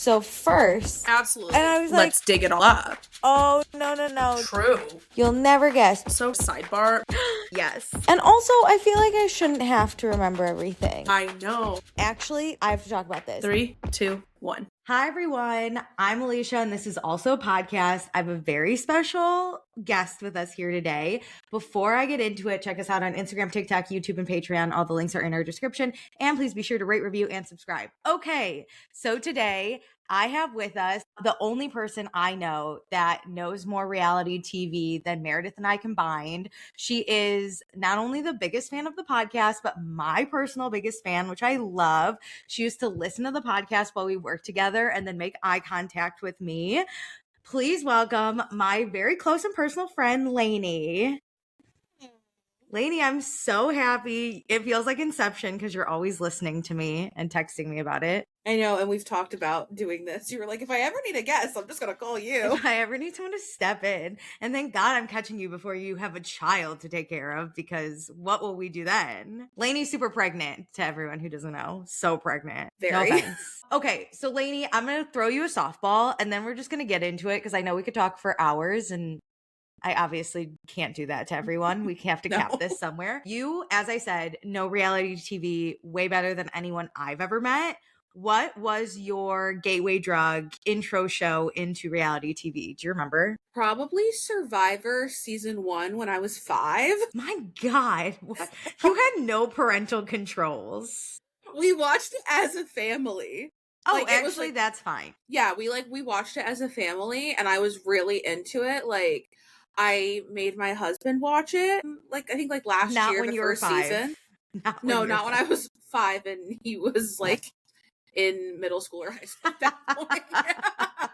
So first, Absolutely. and I was Let's dig it all up. Oh, no. True. You'll never guess. So sidebar. Yes. And also, I feel like I shouldn't have to remember everything. I know. Actually, I have to talk about this. 3, 2, 1. Hi, everyone. I'm Alicia, and this is also a podcast. I have a very special guest with us here today. Before I get into it, check us out on Instagram, TikTok, YouTube, and Patreon. All the links are in our description. And please be sure to rate, review, and subscribe. Okay, so today I have with us the only person I know that knows more reality TV than Meredith and I combined. She is not only the biggest fan of the podcast, but my personal biggest fan, which I love. She used to listen to the podcast while we worked together and then make eye contact with me. Please welcome my very close and personal friend, Lainee. Lainee, I'm so happy. It feels like Inception because you're always listening to me and texting me about it. I know, and we've talked about doing this. You were like, if I ever need a guest, I'm just going to call you. If I ever need someone to step in. And thank God I'm catching you before you have a child to take care of, because what will we do then? Lainee's super pregnant, to everyone who doesn't know. So pregnant. Very. No offense. Okay, so Lainee, I'm going to throw you a softball, and then we're just going to get into it because I know we could talk for hours, and I obviously can't do that to everyone. We have to cap this somewhere. You, as I said, know reality TV way better than anyone I've ever met. What was your gateway drug intro show into reality TV? Do you remember? Probably Survivor season 1 when I was 5. My God. You had no parental controls. We watched it as a family. Oh, Like, it was actually, like- that's fine. Yeah, we watched it as a family, and I was really into it. Like, I made my husband watch it. Like, I think like last Not year, when the you were first 5. season. Not No, when not when I was 5, and he was like in middle school or high school at that point.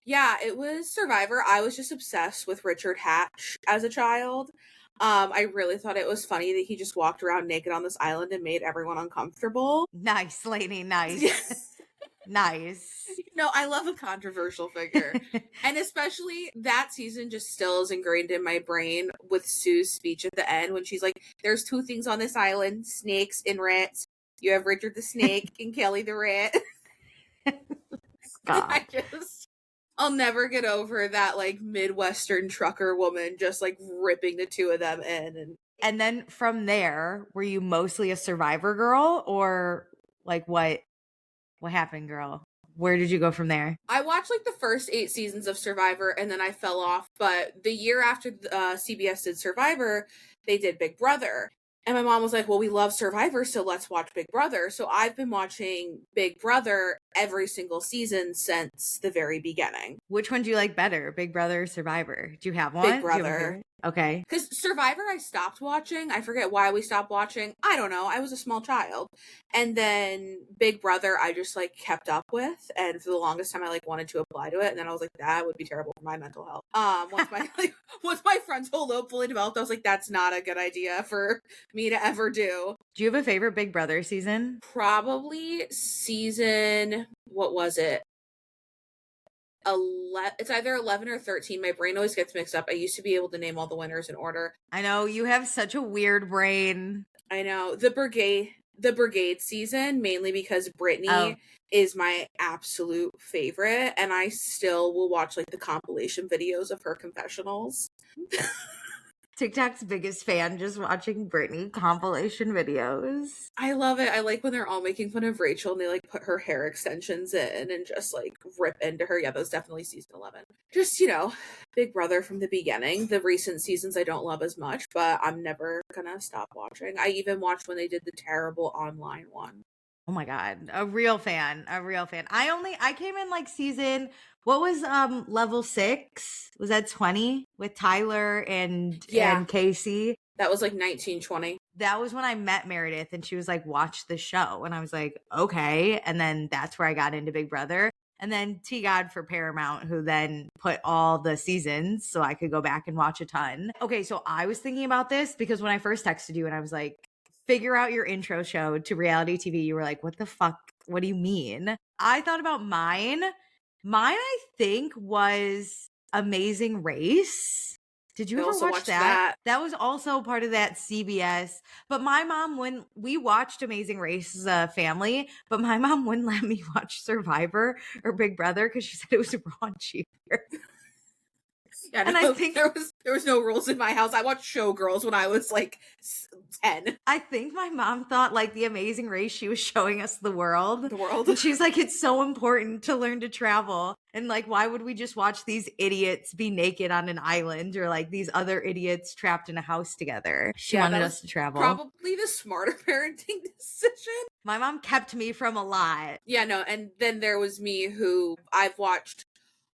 Yeah, it was Survivor. I was just obsessed with Richard Hatch as a child. I really thought it was funny that he just walked around naked on this island and made everyone uncomfortable. Nice, Lainee, nice. Yes. Nice. No, I love a controversial figure. And especially that season just still is ingrained in my brain with Sue's speech at the end when she's like, there's 2 things on this island, snakes and rats. You have Richard the snake and Kelly the rat. God. I'll never get over that like Midwestern trucker woman just like ripping the 2 of them in. And then from there, were you mostly a Survivor girl, or like what happened, girl? Where did you go from there? I watched like the first 8 seasons of Survivor and then I fell off. But the year after CBS did Survivor, they did Big Brother. And my mom was like, well, we love Survivor, so let's watch Big Brother. So I've been watching Big Brother every single season since the very beginning. Which one do you like better, Big Brother or Survivor? Do you have one? Big Brother. Okay. Because Survivor, I stopped watching. I forget why we stopped watching. I don't know. I was a small child. And then Big Brother, I just like kept up with. And for the longest time, I like wanted to apply to it. And then I was like, that would be terrible for my mental health. Once my frontal lobe fully developed, I was like, that's not a good idea for me to ever do. Do you have a favorite Big Brother season? Probably season, what was it? It's either 11 or 13. My brain always gets mixed up. I used to be able to name all the winners in order. I know, you have such a weird brain. I know. The Brigade season, mainly because Brittany is my absolute favorite, and I still will watch like the compilation videos of her confessionals. TikTok's biggest fan, just watching Brittany compilation videos. I love it. I like when they're all making fun of Rachel and they like put her hair extensions in and just like rip into her. Yeah, that was definitely season 11. Just, Big Brother from the beginning. The recent seasons I don't love as much, but I'm never gonna stop watching. I even watched when they did the terrible online one. Oh my God. A real fan. I came in like season, what was level 6? Was that 20 with Tyler and Casey? That was like 1920. That was when I met Meredith and she was like, watch the show. And I was like, okay. And then that's where I got into Big Brother. And then God for Paramount, who then put all the seasons so I could go back and watch a ton. Okay, so I was thinking about this because when I first texted you and I was like, figure out your intro show to reality TV, you were like, what the fuck? What do you mean? I thought about mine. Mine, I think, was Amazing Race. Did you I ever also watch watched that? that. That was also part of that CBS. But my mom, when we watched Amazing Race as a family, but my mom wouldn't let me watch Survivor or Big Brother because she said it was raunchy. Yeah, And no, I think there was no rules in my house. I watched Showgirls when I was like 10. I think my mom thought like the Amazing Race, she was showing us the world. The world. And she's like, it's so important to learn to travel. And like, why would we just watch these idiots be naked on an island or like these other idiots trapped in a house together? She wanted us to travel. Probably the smarter parenting decision. My mom kept me from a lot. Yeah, no, and then there was me who I've watched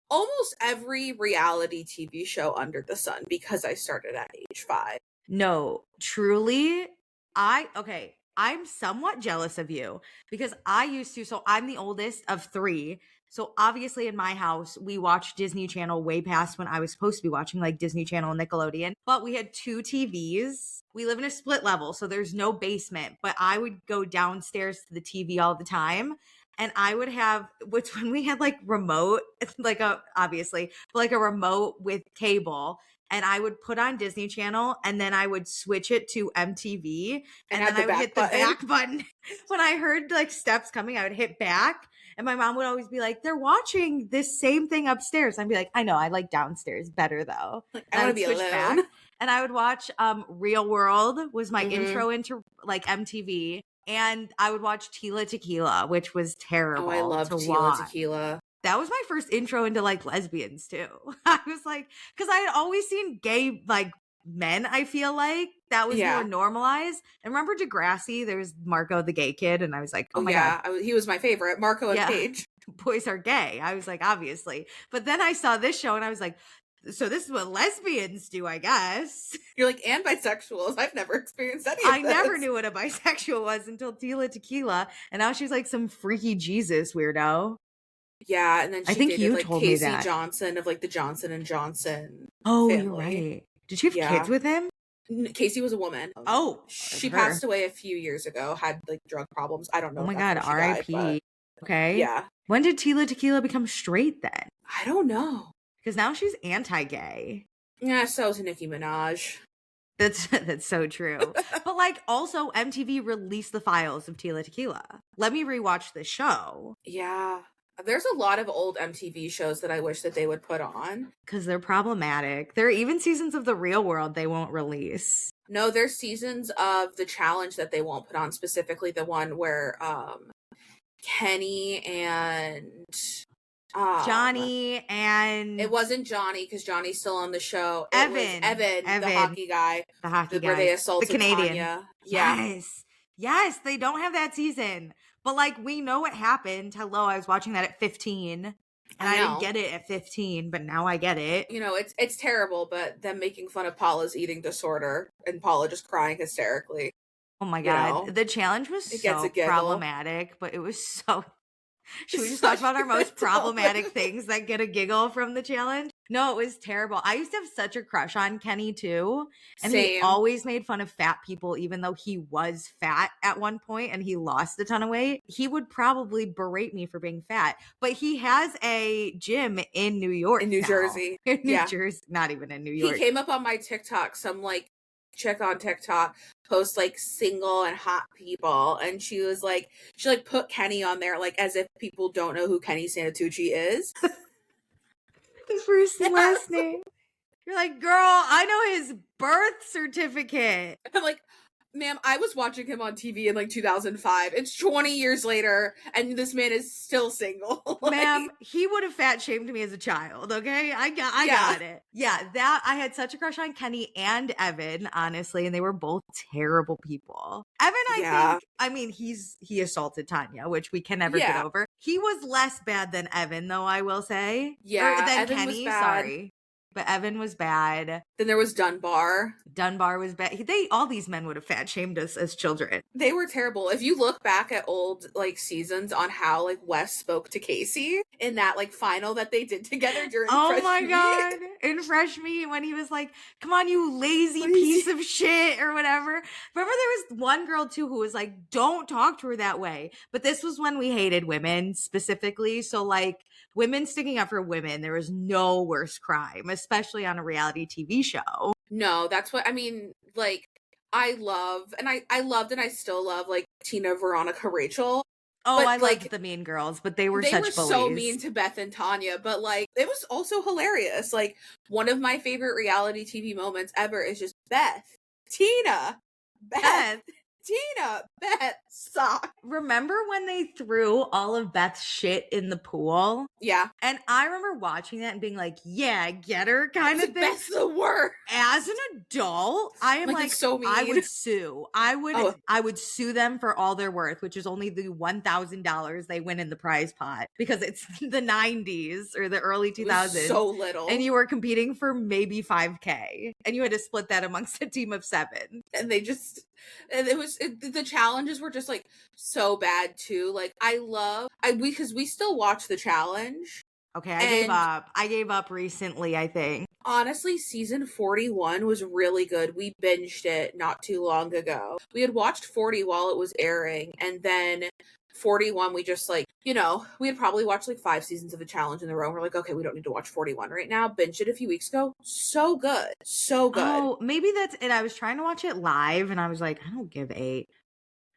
almost every reality TV show under the sun because I started at age 5. No, truly, I'm somewhat jealous of you because I used to, so I'm the oldest of 3. So obviously in my house, we watched Disney Channel way past when I was supposed to be watching like Disney Channel and Nickelodeon, but we had 2 TVs. We live in a split level, so there's no basement, but I would go downstairs to the TV all the time. And I would have, which when we had like remote, like obviously, like a remote with cable, and I would put on Disney Channel and then I would switch it to MTV and then I would hit the back button. When I heard like steps coming, I would hit back and my mom would always be like, they're watching this same thing upstairs. I'd be like, I know, I like downstairs better though. Like, I want to be alone. Back, and I would watch Real World was my Mm-hmm. intro into like MTV. And I would watch Tila Tequila, which was terrible. Oh, I love Tila Tequila. That was my first intro into like lesbians too. I was like, because I had always seen gay like men, I feel like that was more normalized. And remember Degrassi, there's Marco the gay kid, and I was like, oh my God. He was my favorite, Marco and Paige. Boys are gay. I was like, obviously. But then I saw this show and I was like, so this is what lesbians do, I guess. You're like, and bisexuals. I've never experienced any of I never knew what a bisexual was until Tila Tequila. And now she's like some freaky Jesus weirdo. Yeah, and then she I think dated, you like, told Casey me that. Johnson of like the Johnson and Johnson. Oh, family. You're right. Did she have kids with him? Casey was a woman. Oh, she passed away a few years ago. Had like drug problems. I don't know. Oh my God, R.I.P. Okay. Yeah. When did Tila Tequila become straight then? I don't know. Because now she's anti-gay. Yeah, so is Nicki Minaj. That's so true. But like also MTV released the files of Tila Tequila. Let me rewatch the show. Yeah. There's a lot of old MTV shows that I wish that they would put on. Because they're problematic. There are even seasons of The Real World they won't release. No, there's seasons of The Challenge that they won't put on, specifically the one where Kenny and Johnny and... It wasn't Johnny, because Johnny's still on the show. Evan, the hockey guy. The hockey guy. Where they assaulted the Canadian. Tanya. Yeah. Yes, they don't have that season. But like, we know what happened. Hello, I was watching that at 15. And I didn't get it at 15, but now I get it. You know, it's terrible, but them making fun of Paula's eating disorder and Paula just crying hysterically. Oh my God. The challenge was so problematic, but it was so... Should we just talk about our most problematic things that get a giggle from the challenge? No, it was terrible. I used to have such a crush on Kenny too. And he always made fun of fat people, even though he was fat at one point and he lost a ton of weight. He would probably berate me for being fat. But he has a gym in New York. In New Jersey. In New Jersey. Not even in New York. He came up on my TikTok, some like chick on TikTok post like single and hot people, and she put Kenny on there like as if people don't know who Kenny Santucci is. The first and last name. You're like, girl, I know his birth certificate. I'm like, ma'am, I was watching him on TV in like 2005. It's 20 years later, and this man is still single. Ma'am, he would have fat shamed me as a child, okay? I got it. Yeah, I had such a crush on Kenny and Evan, honestly, and they were both terrible people. Evan, I think, he assaulted Tanya, which we can never get over. He was less bad than Evan, though, I will say. Yeah, or than Evan Kenny, was bad. Sorry. But Evan was bad. Then there was Dunbar. Dunbar was bad. All these men would have fat shamed us as children. They were terrible. If you look back at old like seasons on how like Wes spoke to Casey in that like final that they did together during Fresh my Meat. God. In Fresh Meat, when he was like, come on, you lazy piece of shit or whatever. Remember there was one girl too who was like, don't talk to her that way. But this was when we hated women specifically. So like women sticking up for women, there was no worse crime, especially on a reality TV show. No, that's what I mean. Like, I love, and I loved, and I still love, like, Tina, Veronica, Rachel. Oh, But, I like, loved the Mean Girls, but they were they were such bullies. so mean to Beth and Tanya, but, like, it was also hilarious. Like, one of my favorite reality TV moments ever is just Beth, Tina, Beth, Tina, Beth, sock. Remember when they threw all of Beth's shit in the pool? Yeah. And I remember watching that and being like, yeah, get her kind of Like, thing. Beth's the worst. As an adult, I am like, it's so mean. I would sue. I would sue them for all their worth, which is only the $1,000 they win in the prize pot, because it's the 90s or the early 2000s. So little. And you were competing for maybe $5,000, and you had to split that amongst a team of 7. And they just, and the challenges were just like so bad too. Like, because we still watch the challenge. Okay, I gave up recently, I think. Honestly, season 41 was really good. We binged it not too long ago. We had watched 40 while it was airing, and then 41, we just, like, you know, we had probably watched like 5 seasons of a challenge in a row. We're like, okay, we don't need to watch 41 right now. Binged it a few weeks ago. So good. So good. Oh, maybe that's it. I was trying to watch it live, and I was like, I don't give a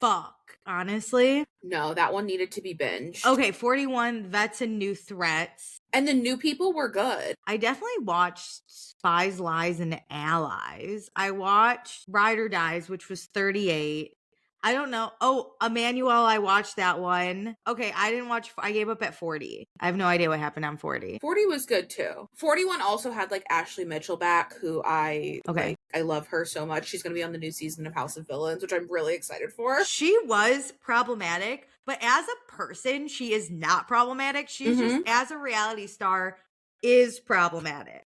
fuck, honestly. No, that one needed to be binged. Okay, 41, Vets and New Threats. And the new people were good. I definitely watched Spies, Lies, and Allies. I watched Ride or Dies, which was 38. I don't know. Oh, Emmanuel, I watched that one. Okay, I gave up at 40. I have no idea what happened on 40. 40 was good too. 41 also had like Ashley Mitchell back, who I love her so much. She's going to be on the new season of House of Villains, which I'm really excited for. She was problematic, but as a person, she is not problematic. She's just, as a reality star, is problematic.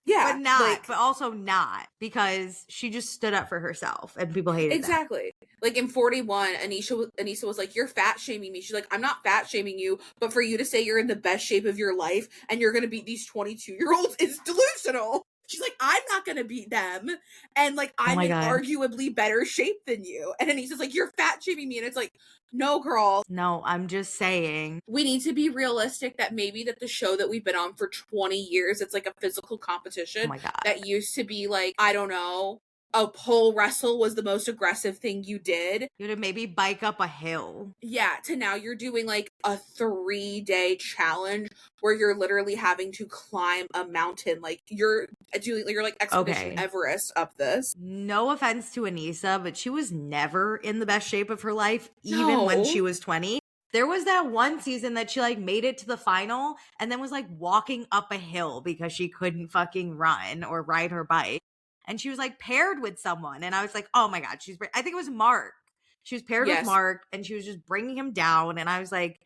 Yeah. But also not, because she just stood up for herself and people hated exactly. Like in 41, Anisha was like, you're fat shaming me. She's like, I'm not fat shaming you, but for you to say you're in the best shape of your life and you're going to beat these 22-year-olds is delusional. She's like, I'm not going to beat them. And like, I'm in arguably better shape than you. And Anisha's like, you're fat shaming me. And it's like, no, girl. No, I'm just saying. We need to be realistic that maybe that the show that we've been on for 20 years, it's like a physical competition. Oh my God. That used to be like, I don't know, a pole wrestle was the most aggressive thing you did. You would maybe bike up a hill. Yeah, to now you're doing like a 3-day challenge where you're literally having to climb a mountain. Like you're like Expedition Everest up this. No offense to Anissa, but she was never in the best shape of her life, even when she was 20. There was that one season that she like made it to the final and then was like walking up a hill because she couldn't fucking run or ride her bike. And she was like paired with someone. And I was like, oh my God, I think it was Mark. She was paired with Mark and she was just bringing him down. And I was like,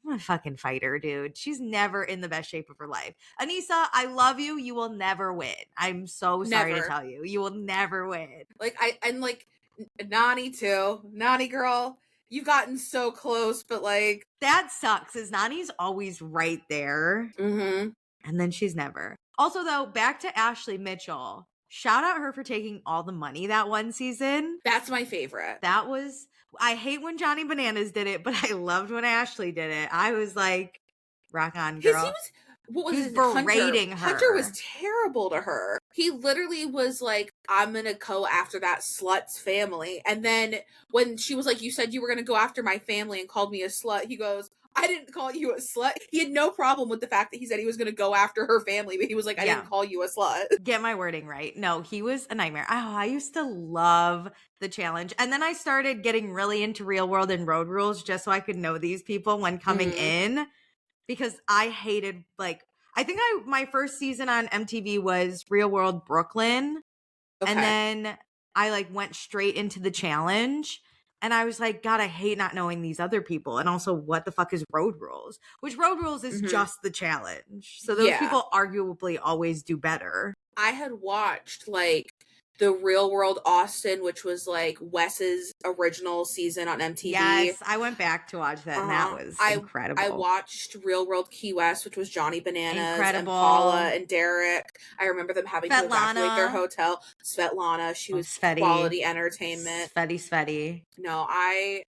I'm gonna fucking fight her, dude. She's never in the best shape of her life. Anissa, I love you. You will never win. I'm so sorry to tell you. You will never win. Like, and like, Nani too. Nani girl, you've gotten so close, but like. That sucks, is Nani's always right there. Mm-hmm. And then she's never. Also, though, back to Ashley Mitchell. Shout out her for taking all the money that one season. That's my favorite. I hate when Johnny Bananas did it, but I loved when Ashley did it. I was like, rock on, girl. What was his berating her. Hunter was terrible to her. He literally was like, I'm going to go after that slut's family. And then when she was like, you said you were going to go after my family and called me a slut, he goes, I didn't call you a slut. He had no problem with the fact that he said he was going to go after her family, but he was like, I didn't call you a slut. Get my wording right. No, he was a nightmare. Oh, I used to love the challenge. And then I started getting really into Real World and Road Rules just so I could know these people when coming in, because I hated, like, I think my first season on MTV was Real World Brooklyn. Okay. And then I like went straight into the challenge. And I was like, God, I hate not knowing these other people. And also, what the fuck is Road Rules? Which Road Rules is just the challenge. So those people arguably always do better. I had watched like The Real World Austin, which was like Wes's original season on MTV. Yes, I went back to watch that, and that was incredible. I watched Real World Key West, which was Johnny Bananas Incredible. and Paula and Derek. I remember them having to evacuate their hotel. Svetlana, she was quality entertainment. Sveti. No, I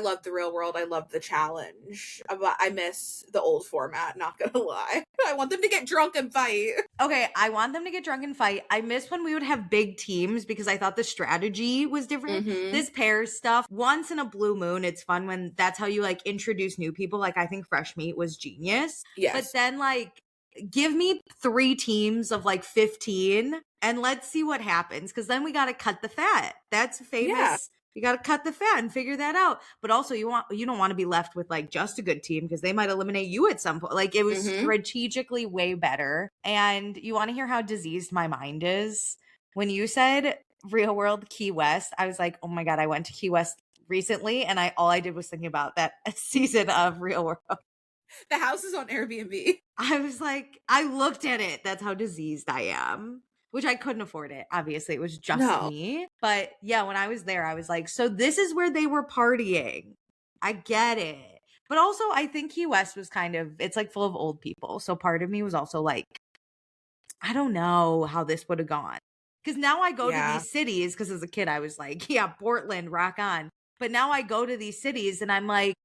love the Real World. I love the challenge. I miss the old format, not gonna lie. I want them to get drunk and fight. Okay, I want them to get drunk and fight. I miss when we would have big teams because I thought the strategy was different. Mhm. This pairs stuff, once in a blue moon, it's fun when that's how you like introduce new people. Like I think Fresh Meat was genius. Yes. But then like give me 3 teams of like 15 and let's see what happens. Cause then we gotta cut the fat. That's famous. Yeah. You got to cut the fat and figure that out. But also you don't want to be left with like just a good team because they might eliminate you at some point. Like it was strategically way better. And you want to hear how diseased my mind is? When you said Real World Key West, I was like, oh my God, I went to Key West recently and all I did was thinking about that season of Real World. The house is on Airbnb. I was like, I looked at it. That's how diseased I am. Which I couldn't afford it. Obviously, it was just me. But yeah, when I was there, I was like, so this is where they were partying. I get it. But also, I think Key West was it's like full of old people. So part of me was also like, I don't know how this would have gone. Because now I go to these cities, because as a kid, I was like, yeah, Portland, rock on. But now I go to these cities and I'm like,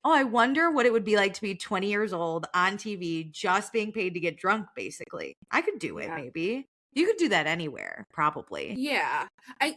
oh, I wonder what it would be like to be 20 years old on TV, just being paid to get drunk, basically. I could do it, maybe. You could do that anywhere, probably. Yeah.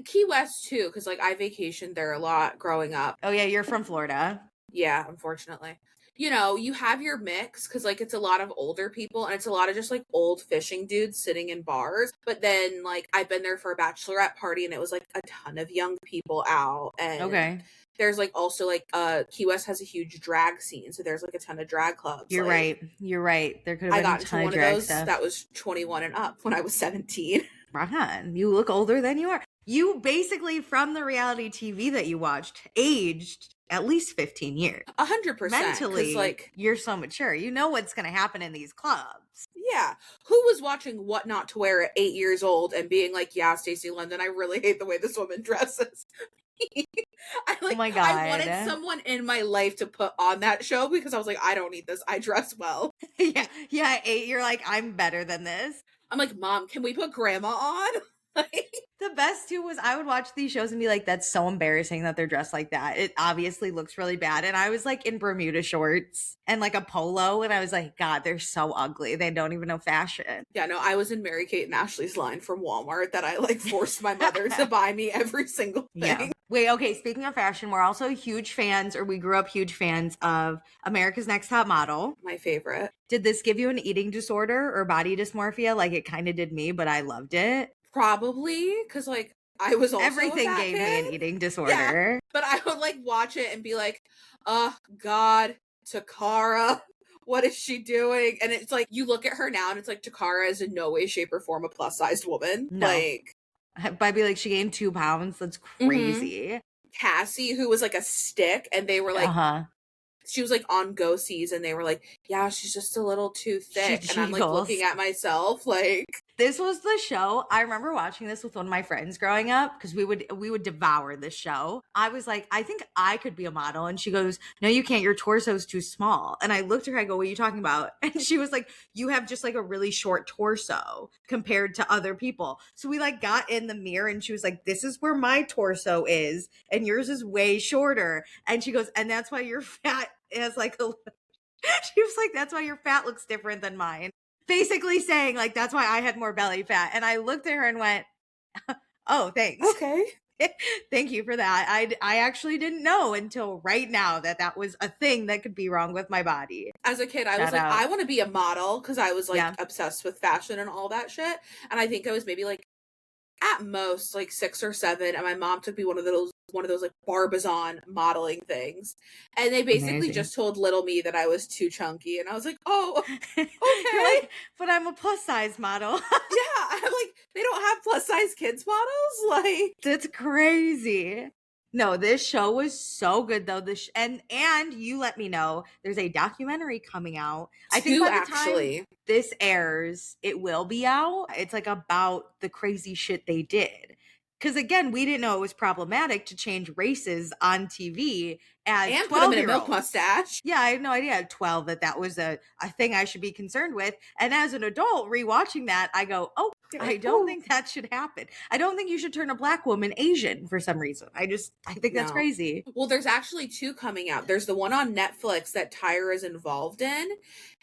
Key West, too, because, like, I vacationed there a lot growing up. Oh, yeah, you're from Florida. Yeah, unfortunately. You know, you have your mix, because, like, it's a lot of older people, and it's a lot of just, like, old fishing dudes sitting in bars. But then, like, I've been there for a bachelorette party, and it was, like, a ton of young people out. And there's, like, also, like, Key West has a huge drag scene, so there's, like, a ton of drag clubs. You're right. There could have been a ton of drag stuff. That was 21 and up when I was 17. Right on. You look older than you are. You basically, from the reality TV that you watched, aged at least 15 years. 100%. Mentally, like, you're so mature. You know what's going to happen in these clubs. Yeah. Who was watching What Not to Wear at 8 years old and being like, yeah, Stacey London, I really hate the way this woman dresses. Oh my God. I wanted someone in my life to put on that show because I was like, I don't need this. I dress well. Yeah. 8, you're like, I'm better than this. I'm like, Mom, can we put grandma on? The best too was I would watch these shows and be like, that's so embarrassing that they're dressed like that. It obviously looks really bad. And I was like in Bermuda shorts and like a polo. And I was like, God, they're so ugly. They don't even know fashion. Yeah, no, I was in Mary-Kate and Ashley's line from Walmart that I like forced my mother to buy me every single thing. Yeah. Wait, okay. Speaking of fashion, we're also huge fans, or we grew up huge fans of America's Next Top Model. My favorite. Did this give you an eating disorder or body dysmorphia? Like it kind of did me, but I loved it. Probably, because like I was also everything gave me an eating disorder. Yeah, but I would like watch it and be like, oh God, Takara, what is she doing? And it's like you look at her now and it's like Takara is in no way, shape, or form a plus sized woman. No. Like I'd be like, she gained 2 pounds. That's crazy. Cassie, who was like a stick, and they were like she was like on Go Seas and they were like, yeah, she's just a little too thick. And I'm like looking at myself like, this was the show. I remember watching this with one of my friends growing up because we would devour this show. I was like, I think I could be a model. And she goes, no, you can't. Your torso's too small. And I looked at her, I go, what are you talking about? And she was like, you have just like a really short torso compared to other people. So we like got in the mirror and she was like, this is where my torso is. And yours is way shorter. And she goes, and that's why your fat is like a, she was like, that's why your fat looks different than mine. Basically saying like, that's why I had more belly fat. And I looked at her and went, oh, thanks. Okay. Thank you for that. I actually didn't know until right now that was a thing that could be wrong with my body. As a kid, I was like, I want to be a model because I was like obsessed with fashion and all that shit. And I think I was maybe like at most like 6 or 7. And my mom took me one of those like Barbizon modeling things. And they basically just told little me that I was too chunky. And I was like, oh, okay. Like, but I'm a plus size model. Yeah. I'm like, they don't have plus size kids models? Like, that's crazy. No, this show was so good though. And you let me know there's a documentary coming out. I think by the time this airs, it will be out. It's like about the crazy shit they did. Because again, we didn't know it was problematic to change races on TV as and 12-year-olds. Put them in a milk mustache. Yeah, I had no idea at 12 that was a thing I should be concerned with. And as an adult rewatching that, I go, oh, I don't think that should happen. I don't think you should turn a black woman Asian for some reason. I think that's crazy. Well, there's actually 2 coming out. There's the one on Netflix that Tyra is involved in.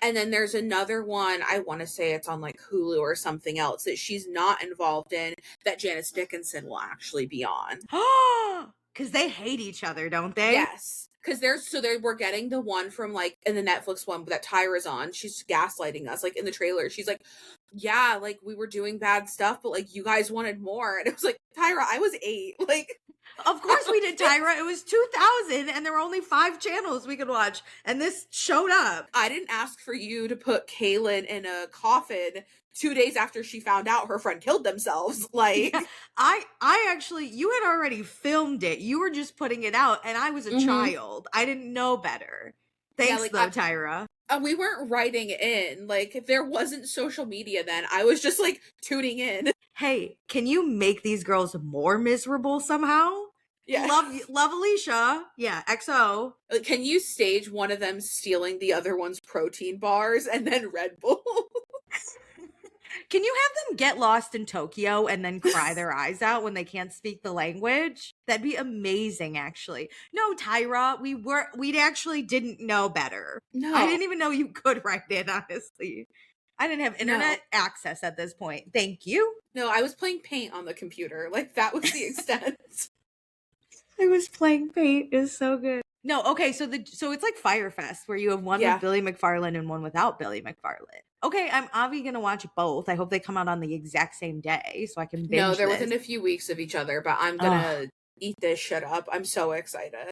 And then there's another one, I want to say it's on like Hulu or something else that she's not involved in that Janice Dickinson will actually be on. Because they hate each other, don't they? Yes. Because we're getting the one from like in the Netflix one that Tyra's on. She's gaslighting us. Like in the trailer, she's like, yeah, like we were doing bad stuff, but like you guys wanted more. And it was like, Tyra, I was 8. Like, of course we did, Tyra. It was 2000 and there were only 5 channels we could watch. And this showed up. I didn't ask for you to put Kaylin in a coffin 2 days after she found out her friend killed themselves. Like, yeah, I actually, you had already filmed it. You were just putting it out, and I was a child. I didn't know better. Thanks, though, Tyra. We weren't writing in. Like, if there wasn't social media then, I was just, like, tuning in. Hey, can you make these girls more miserable somehow? Yeah. Love Alicia. Yeah, XO. Can you stage one of them stealing the other one's protein bars and then Red Bull? Can you have them get lost in Tokyo and then cry their eyes out when they can't speak the language? That'd be amazing, actually. No, Tyra, we actually didn't know better. No. I didn't even know you could write it, honestly. I didn't have internet access at this point. Thank you. No, I was playing Paint on the computer. Like, that was the extent. I was playing Paint. It's so good. No, okay, so it's like Fyre Fest, where you have one with Billy McFarland and one without Billy McFarland. Okay, I'm obviously gonna watch both. I hope they come out on the exact same day so I can binge. No, they're within a few weeks of each other, but I'm gonna eat this shit up. I'm so excited.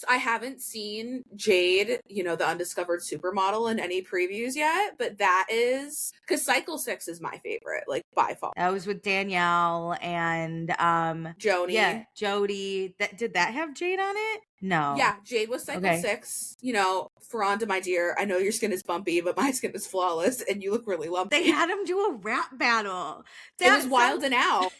I haven't seen Jade, the undiscovered supermodel in any previews yet, but that is because Cycle 6 is my favorite, like by far. That was with Danielle and Jody. Yeah, Jody. Did that have Jade on it? No. Yeah, Jade was Cycle 6. Ferranda, my dear, I know your skin is bumpy, but my skin is flawless and you look really lumpy. They had him do a rap battle. It was Wild and Out.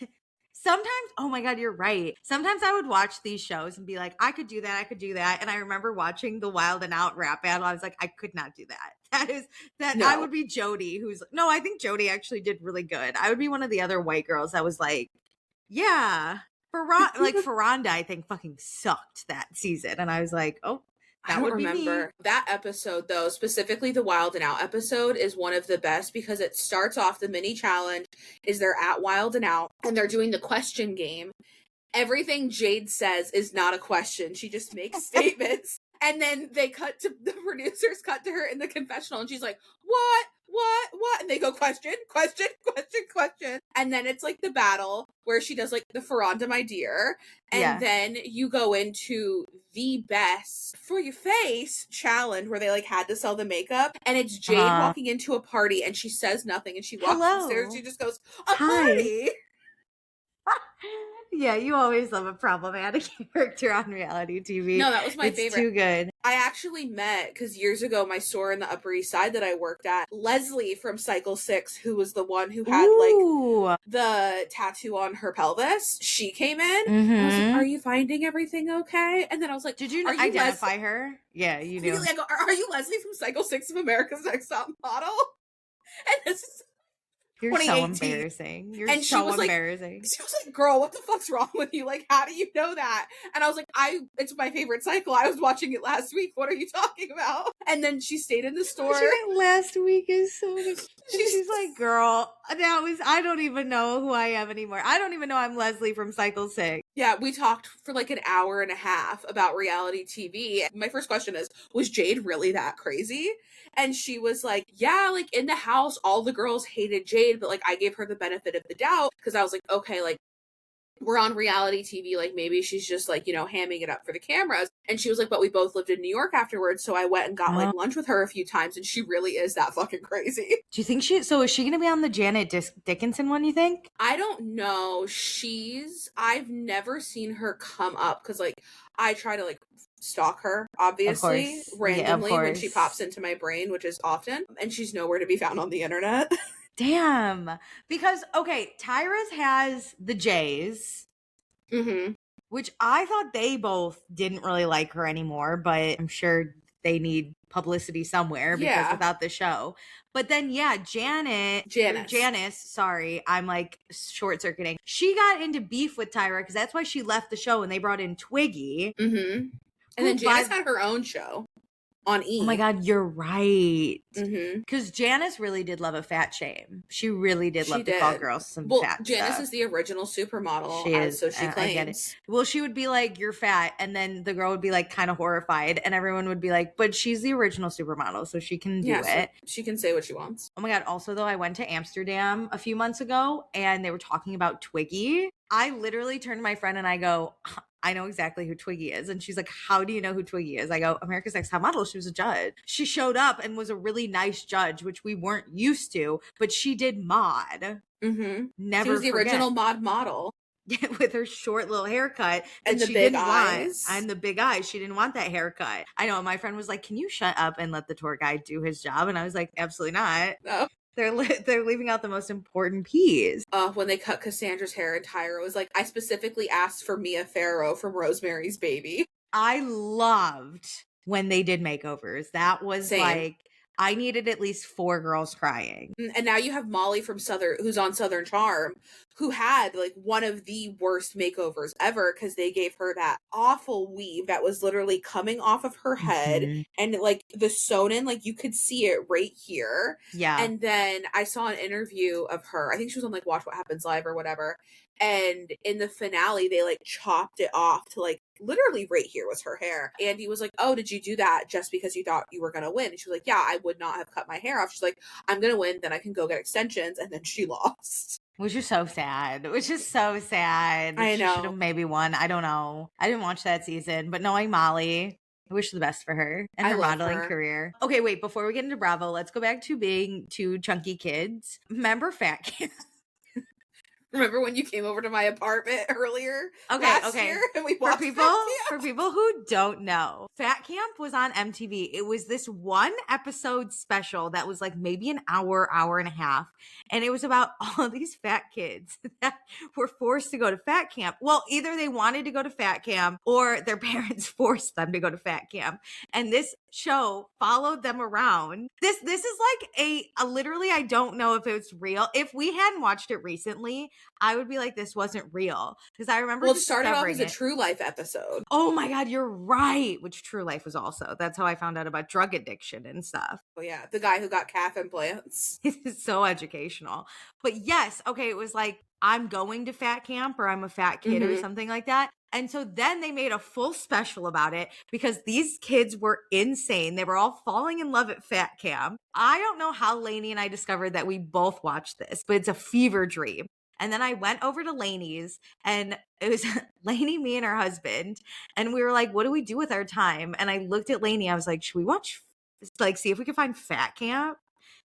Sometimes, oh my God, you're right. Sometimes I would watch these shows and be like, I could do that. And I remember watching the Wild and Out rap battle. I was like, I could not do that. I would be Jody, I think Jody actually did really good. I would be one of the other white girls that was like, yeah. Ferranda, I think fucking sucked that season. And I was like, oh. I don't remember. That episode, though, specifically the Wild and Out episode, is one of the best because it starts off, the mini challenge is they're at Wild and Out and they're doing the question game. Everything Jade says is not a question. She just makes statements. And then the producers cut to her in the confessional and she's like, what? And they go, question. And then it's like the battle where she does like the Ferranda, my dear. And then you go into the best for your face challenge where they like had to sell the makeup. And it's Jade walking into a party and she says nothing and she walks upstairs. She just goes, party. Yeah, you always love a problematic character on reality TV. No, that was my favorite. It's too good. I actually met, because years ago, my store in the Upper East Side that I worked at, Leslie from Cycle 6, who was the one who had like the tattoo on her pelvis. She came in. Mm-hmm. I was like, are you finding everything okay? And then I was like, did you identify her? Yeah, you do. Really? I go, are you Leslie from Cycle 6 of America's Next Top Model? And this is You're so embarrassing. You're and so embarrassing. She was like, girl, what the fuck's wrong with you? Like, how do you know that? And I was like, it's my favorite cycle. I was watching it last week. What are you talking about? And then she stayed in the store. Last week is so good. She's like, girl, I don't even know who I am anymore. I don't even know I'm Leslie from Cycle 6. Yeah, we talked for like an hour and a half about reality TV. My first question is, was Jade really that crazy? And she was like, yeah, like in the house, all the girls hated Jade, but like I gave her the benefit of the doubt because I was like, okay, like we're on reality TV, like maybe she's just like, hamming it up for the cameras. And she was like, but we both lived in New York afterwards. So I went and got like lunch with her a few times, and she really is that fucking crazy. Do you think is she going to be on the Janet Dickinson one, you think? I don't know. I've never seen her come up because like I try to like stalk her, obviously, randomly when she pops into my brain, which is often, and she's nowhere to be found on the internet. Damn. Because, okay, Tyra's has the Jays, which I thought they both didn't really like her anymore, but I'm sure they need publicity somewhere because without the show. But then, Janice, sorry, I'm like short circuiting. She got into beef with Tyra because that's why she left the show and they brought in Twiggy. And then Janice had her own show on E! Oh my God, you're right. Because Janice really did love a fat shame. She really did love to call girls some fat Janice stuff. Is the original supermodel. She is. So she claims. I get it. Well, she would be like, you're fat. And then the girl would be like kind of horrified. And everyone would be like, but she's the original supermodel. So she can do it. She can say what she wants. Oh my God. Also, though, I went to Amsterdam a few months ago and they were talking about Twiggy. I literally turned to my friend and I go, I know exactly who Twiggy is. And she's like, how do you know who Twiggy is? I go, America's Next Top Model. She was a judge. She showed up and was a really nice judge, which we weren't used to, but she did mod. Never She was the original mod model. With her short little haircut. And the big eyes. And the big eyes. She didn't want that haircut. I know. My friend was like, can you shut up and let the tour guide do his job? And I was like, absolutely not. No. They're leaving out the most important piece. When they cut Cassandra's hair and Tyra was like, I specifically asked for Mia Farrow from Rosemary's Baby. I loved when they did makeovers. That was like, I needed at least 4 girls crying. And now you have Molly from who's on Southern Charm, who had like one of the worst makeovers ever because they gave her that awful weave that was literally coming off of her head and like the sewn in, like you could see it right here. Yeah. And then I saw an interview of her. I think she was on like Watch What Happens Live or whatever. And in the finale, they like chopped it off to like literally right here was her hair. Andy was like, oh, did you do that just because you thought you were going to win? And she was like, yeah, I would not have cut my hair off. She's like, I'm going to win. Then I can go get extensions. And then she lost. Which is so sad. I know. She should have maybe won. I don't know. I didn't watch that season. But knowing Molly, I wish the best for her and her modeling career. Okay, wait. Before we get into Bravo, let's go back to being 2 chunky kids. Remember Fat Camp? Remember when you came over to my apartment earlier last year and we watched For people who don't know, Fat Camp was on MTV. It was this one episode special that was like maybe an hour and a half. And it was about all these fat kids that were forced to go to Fat Camp. Well, either they wanted to go to Fat Camp or their parents forced them to go to Fat Camp. And this show followed them around. This is like a literally, I don't know if it's real. If we hadn't watched it recently, I would be like, this wasn't real. Because I remember it started off as a True Life episode. Oh my God, you're right. Which True Life was also. That's how I found out about drug addiction and stuff. Oh yeah, the guy who got calf implants. It's so educational. But yes, okay, it was like, I'm going to Fat Camp or I'm a fat kid or something like that. And so then they made a full special about it because these kids were insane. They were all falling in love at Fat Camp. I don't know how Lainee and I discovered that we both watched this, but it's a fever dream. And then I went over to Lainee's and it was Lainee, me and her husband. And we were like, what do we do with our time? And I looked at Lainee. I was like, should we watch, like, see if we can find Fat Camp?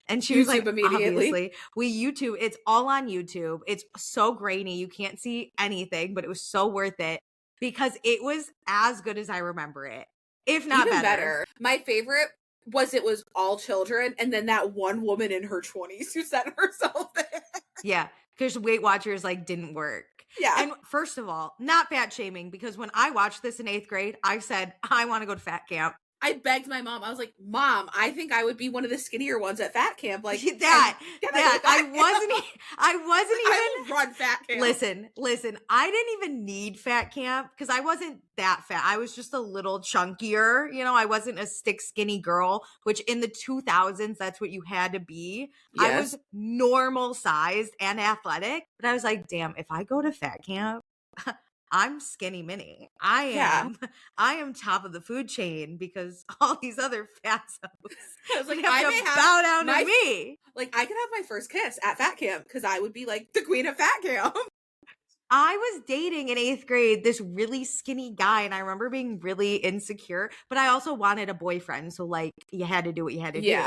And she was like, immediately. Obviously. We YouTube. It's all on YouTube. It's so grainy. You can't see anything, but it was so worth it because it was as good as I remember it, if not even better. My favorite was it was all children and then that one woman in her 20s who sent herself there. Yeah, because Weight Watchers like didn't work. Yeah. And first of all, not fat shaming, because when I watched this in 8th grade, I said, I want to go to Fat Camp. I begged my mom. I was like, Mom, I think I would be one of the skinnier ones at Fat Camp. Like I wasn't even. I will run Fat Camp. Listen. I didn't even need Fat Camp because I wasn't that fat. I was just a little chunkier. You know, I wasn't a stick skinny girl, which in the 2000s, that's what you had to be. Yes. I was normal sized and athletic, but I was like, damn, if I go to Fat Camp, I'm skinny mini. I am top of the food chain because all these other fatzos I was like, have to bow down to me. Like I could have my first kiss at Fat Camp because I would be like the queen of Fat Camp. I was dating in 8th grade this really skinny guy, and I remember being really insecure, but I also wanted a boyfriend. So, like, you had to do what you had to do.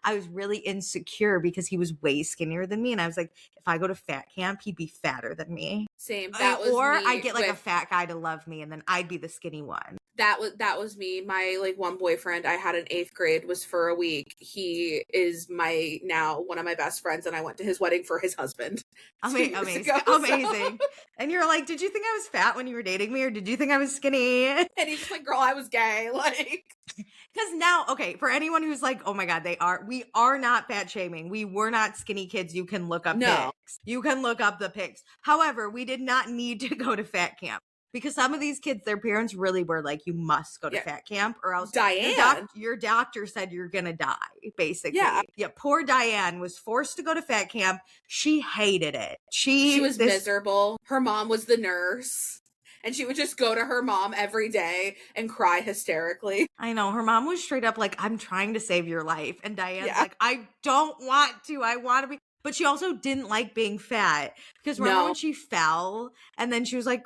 I was really insecure because he was way skinnier than me. And I was like, if I go to fat camp, he'd be fatter than me. Same. That was or me I'd get like a with- fat guy to love me, and then I'd be the skinny one. That was me. My like one boyfriend I had in 8th grade was for a week. He is now one of my best friends, and I went to his wedding for his husband. Amazing. Ago, Amazing. So. And you're like, did you think I was fat when you were dating me, or did you think I was skinny? And he's just like, girl, I was gay. Like, because now, okay, for anyone who's like, oh my God, we are not fat shaming. We were not skinny kids. You can look up pics. You can look up the pics. However, we did not need to go to fat camp. Because some of these kids, their parents really were like, you must go to fat camp or else Diane. Your doctor said you're going to die, basically. Yeah, poor Diane was forced to go to fat camp. She hated it. She was miserable. Her mom was the nurse. And she would just go to her mom every day and cry hysterically. I know. Her mom was straight up like, I'm trying to save your life. And Diane's like, I don't want to. I want to be. But she also didn't like being fat. Because remember when she fell and then she was like,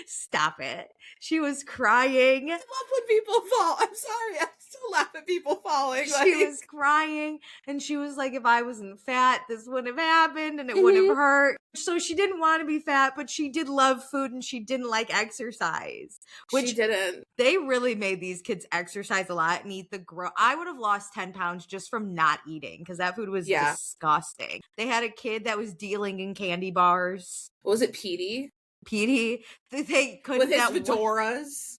Stop it. She was crying. I love when people fall. I'm sorry. I still laugh at people falling. She was crying and she was like, if I wasn't fat, this wouldn't have happened and it wouldn't have hurt. So she didn't want to be fat, but she did love food and she didn't like exercise. Which she didn't. They really made these kids exercise a lot and eat I would have lost 10 pounds just from not eating because that food was disgusting. They had a kid that was dealing in candy bars. What was it, Petey? They couldn't. With his fedoras.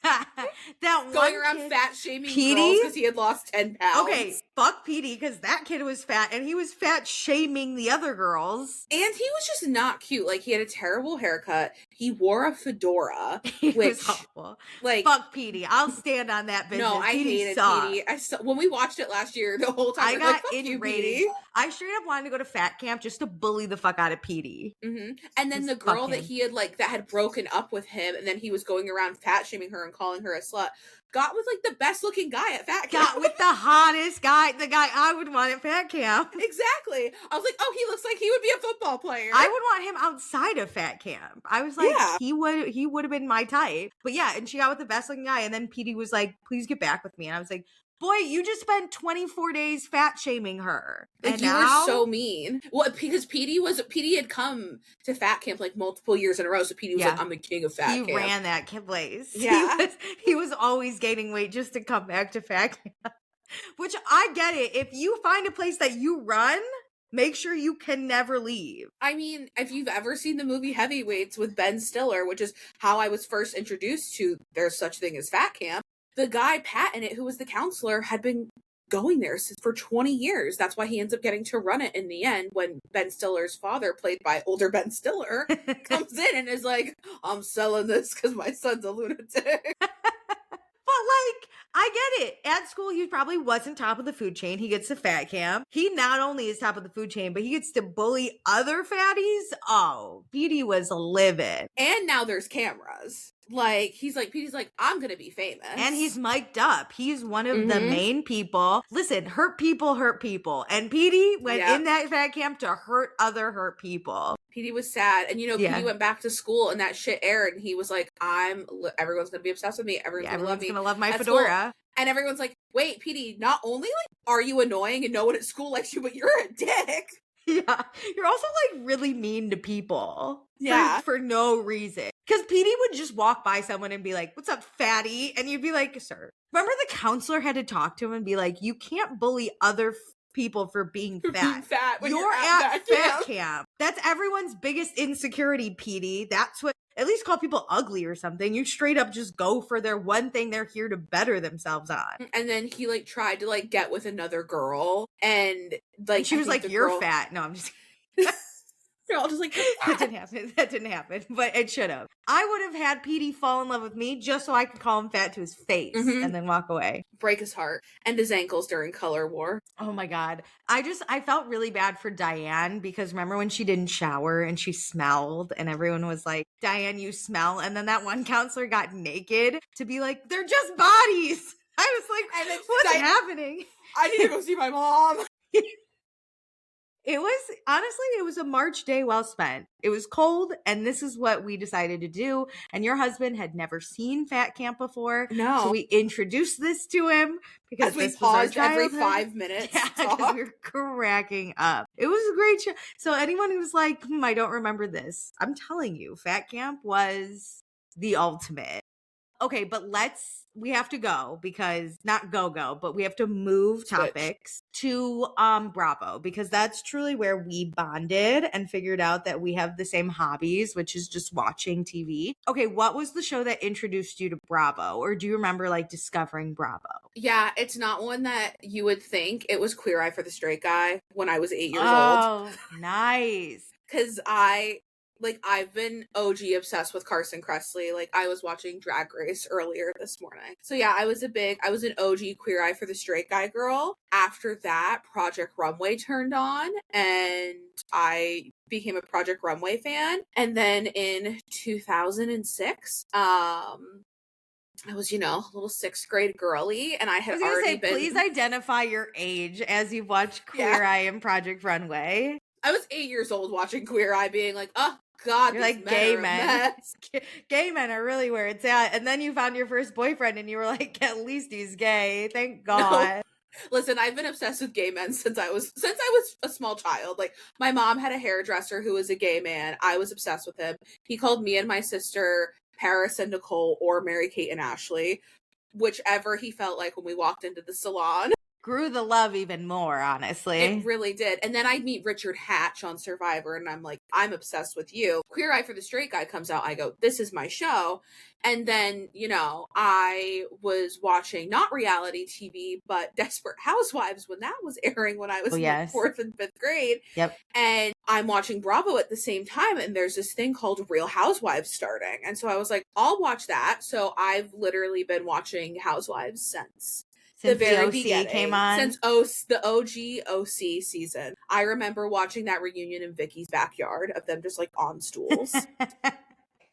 That going one around kid, fat shaming girls because he had lost 10 pounds. Okay, fuck Petey, because that kid was fat and he was fat shaming the other girls. And he was just not cute. Like, he had a terrible haircut. He wore a fedora. He was awful. Like, fuck Petey. I'll stand on that business. No, I hated Petey. When we watched it last year, the whole time I got like, enraged. I straight up wanted to go to fat camp just to bully the fuck out of Petey. Mm-hmm. And then the girl that he had that had broken up with him, and then he was going around fat shaming her and calling her a slut, got with like the best looking guy at fat camp. Got with the hottest guy, the guy I would want at fat camp. Exactly. I was like, oh, he looks like he would be a football player. I would want him outside of fat camp. I was like, he would have been my type. But yeah, and she got with the best looking guy, and then Petey was like, please get back with me. And I was like, boy, you just spent 24 days fat shaming her. Like, and you now? were so mean. Well, because Petey had come to fat camp like multiple years in a row. So Petey was like, I'm the king of fat camp. He ran that place. Yeah. He was always gaining weight just to come back to fat camp. Which I get it. If you find a place that you run, make sure you can never leave. I mean, if you've ever seen the movie Heavyweights with Ben Stiller, which is how I was first introduced to there's such thing as fat camp, the guy Pat in it, who was the counselor, had been going there for 20 years. That's why he ends up getting to run it in the end when Ben Stiller's father, played by older Ben Stiller, comes in and is like, I'm selling this because my son's a lunatic. But like, I get it. At school, he probably wasn't top of the food chain. He gets to fat camp. He not only is top of the food chain, but he gets to bully other fatties. Oh, Petey was livid. And now there's cameras. Like, Petey's like, I'm gonna be famous. And he's mic'd up. He's one of the main people. Listen, hurt people hurt people. And Petey went in that fat camp to hurt other hurt people. Petey was sad. And, Petey went back to school and that shit aired. And he was like, everyone's gonna be obsessed with me. Everyone's gonna love my fedora. And everyone's like, wait, Petey, not only are you annoying and no one at school likes you, but you're a dick. Yeah. You're also really mean to people. Yeah. For no reason. Because Petey would just walk by someone and be like, what's up, fatty? And you'd be like, sir. Remember the counselor had to talk to him and be like, you can't bully other people for being fat. You're at fat camp. That's everyone's biggest insecurity, Petey. That's what, at least call people ugly or something. You straight up just go for their one thing they're here to better themselves on. And then he tried to get with another girl and she was like, you're fat. No, I'm just You're all just like, that didn't happen, but it should have. I would have had Petey fall in love with me just so I could call him fat to his face and then walk away. Break his heart and his ankles during color war. Oh my God. I felt really bad for Diane because remember when she didn't shower and she smelled and everyone was like, Diane, you smell. And then that one counselor got naked to be like, they're just bodies. I was like, what's happening? I need to go see my mom. It was a March day well spent. It was cold, and this is what we decided to do. And your husband had never seen Fat Camp before. No. So we introduced this to him because As we this was our paused every childhood. 5 minutes. Yeah, to because talk. we were cracking up. It was a great show. So anyone who's like, I don't remember this, I'm telling you, Fat Camp was the ultimate. Okay, but we have to go because not go, but we have to move Switch. topics to Bravo, because that's truly where we bonded and figured out that we have the same hobbies, which is just watching TV. Okay, what was the show that introduced you to Bravo? Or do you remember like discovering Bravo? Yeah, it's not one that you would think. It was Queer Eye for the Straight Guy when I was 8 years old. Oh, nice. Because I've been OG obsessed with Carson Kressley. Like, I was watching Drag Race earlier this morning. So yeah, I was an OG Queer Eye for the Straight Guy girl. After that, Project Runway turned on, and I became a Project Runway fan. And then in 2006, I was, a little 6th grade girly, and I had already been. Please identify your age as you watch Queer Eye and Project Runway. I was 8 years old watching Queer Eye, being like, oh God, you're like, gay men. Gay men are really where it's at. And then you found your first boyfriend, and you were like, at least he's gay. Thank God. No. Listen, I've been obsessed with gay men since I was a small child. Like, my mom had a hairdresser who was a gay man. I was obsessed with him. He called me and my sister Paris and Nicole, or Mary Kate and Ashley, whichever he felt like when we walked into the salon. Grew the love even more, honestly. It really did. And then I'd meet Richard Hatch on Survivor, and I'm like, I'm obsessed with you. Queer Eye for the Straight Guy comes out. I go, this is my show. And then, I was watching not reality TV, but Desperate Housewives when that was airing when I was in 4th and 5th grade. Yep. And I'm watching Bravo at the same time, and there's this thing called Real Housewives starting. And so I was like, I'll watch that. So I've literally been watching Housewives since the very OC beginning, came on, since the OG OC season. I remember watching that reunion in Vicky's backyard of them just like on stools.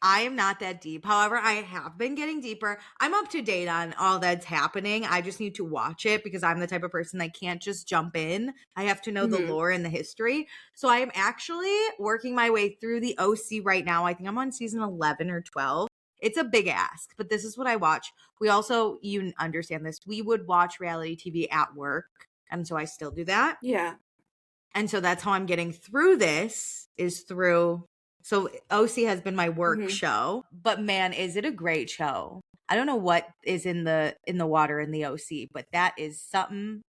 I am not that deep. However, I have been getting deeper. I'm up to date on all that's happening. I just need to watch it because I'm the type of person that can't just jump in. I have to know the lore and the history. So I am actually working my way through the OC right now. I think I'm on season 11 or 12. It's a big ask, but this is what I watch. We also, you understand this, we would watch reality TV at work. And so I still do that. Yeah. And so that's how I'm getting through this, is through. So OC has been my work show, but man, is it a great show. I don't know what is in the water in the OC, but that is something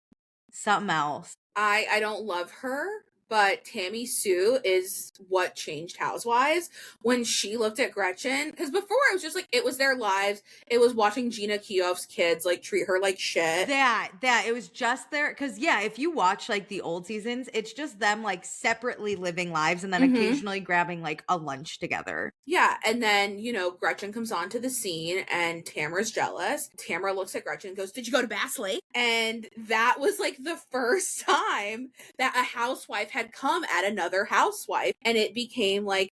else. I don't love her, but Tammy Sue is what changed Housewives when she looked at Gretchen. Because before it was just like, it was their lives. It was watching Gina Kioff's kids like treat her like shit. That it was just their, because if you watch like the old seasons, it's just them like separately living lives and then occasionally grabbing like a lunch together. Yeah, and then Gretchen comes onto the scene and Tamara's jealous. Tamara looks at Gretchen and goes, "Did you go to Bass Lake?" And that was like the first time that a housewife had come at another housewife, and it became like,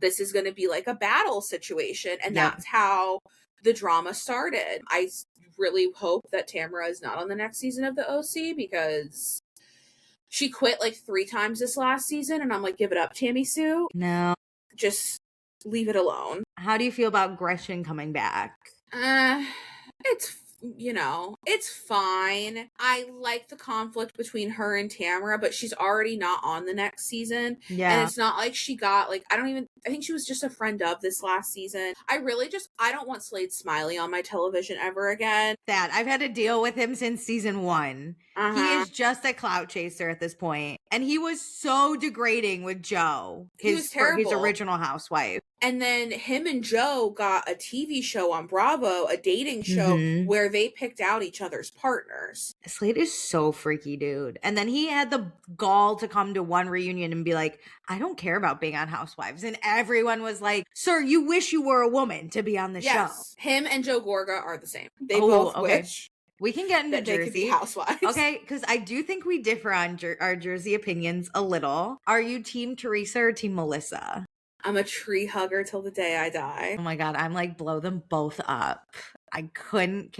this is going to be like a battle situation, and that's how the drama started. I really hope that Tamara is not on the next season of the OC, because she quit like 3 times this last season, and I'm like, give it up, Tammy Sue. No, just leave it alone. How do you feel about Gretchen coming back? It's fine. I like the conflict between her and Tamara, but she's already not on the next season. Yeah. And it's not like she got like, I think she was just a friend of this last season. I don't want Slade Smiley on my television ever again. That I've had to deal with him since season 1. He is just a clout chaser at this point. And he was so degrading with Joe. He was terrible. His original housewife. And then him and Joe got a TV show on Bravo, a dating show where they picked out each other's partners. Slade is so freaky, dude. And then he had the gall to come to one reunion and be like, I don't care about being on Housewives. And everyone was like, sir, you wish you were a woman to be on the show. Him and Joe Gorga are the same. They both wish. We can get into Jersey. They could be housewives. Okay, because I do think we differ on our Jersey opinions a little. Are you team Teresa or team Melissa? I'm a tree hugger till the day I die. Oh my God, I'm like, blow them both up. I couldn't.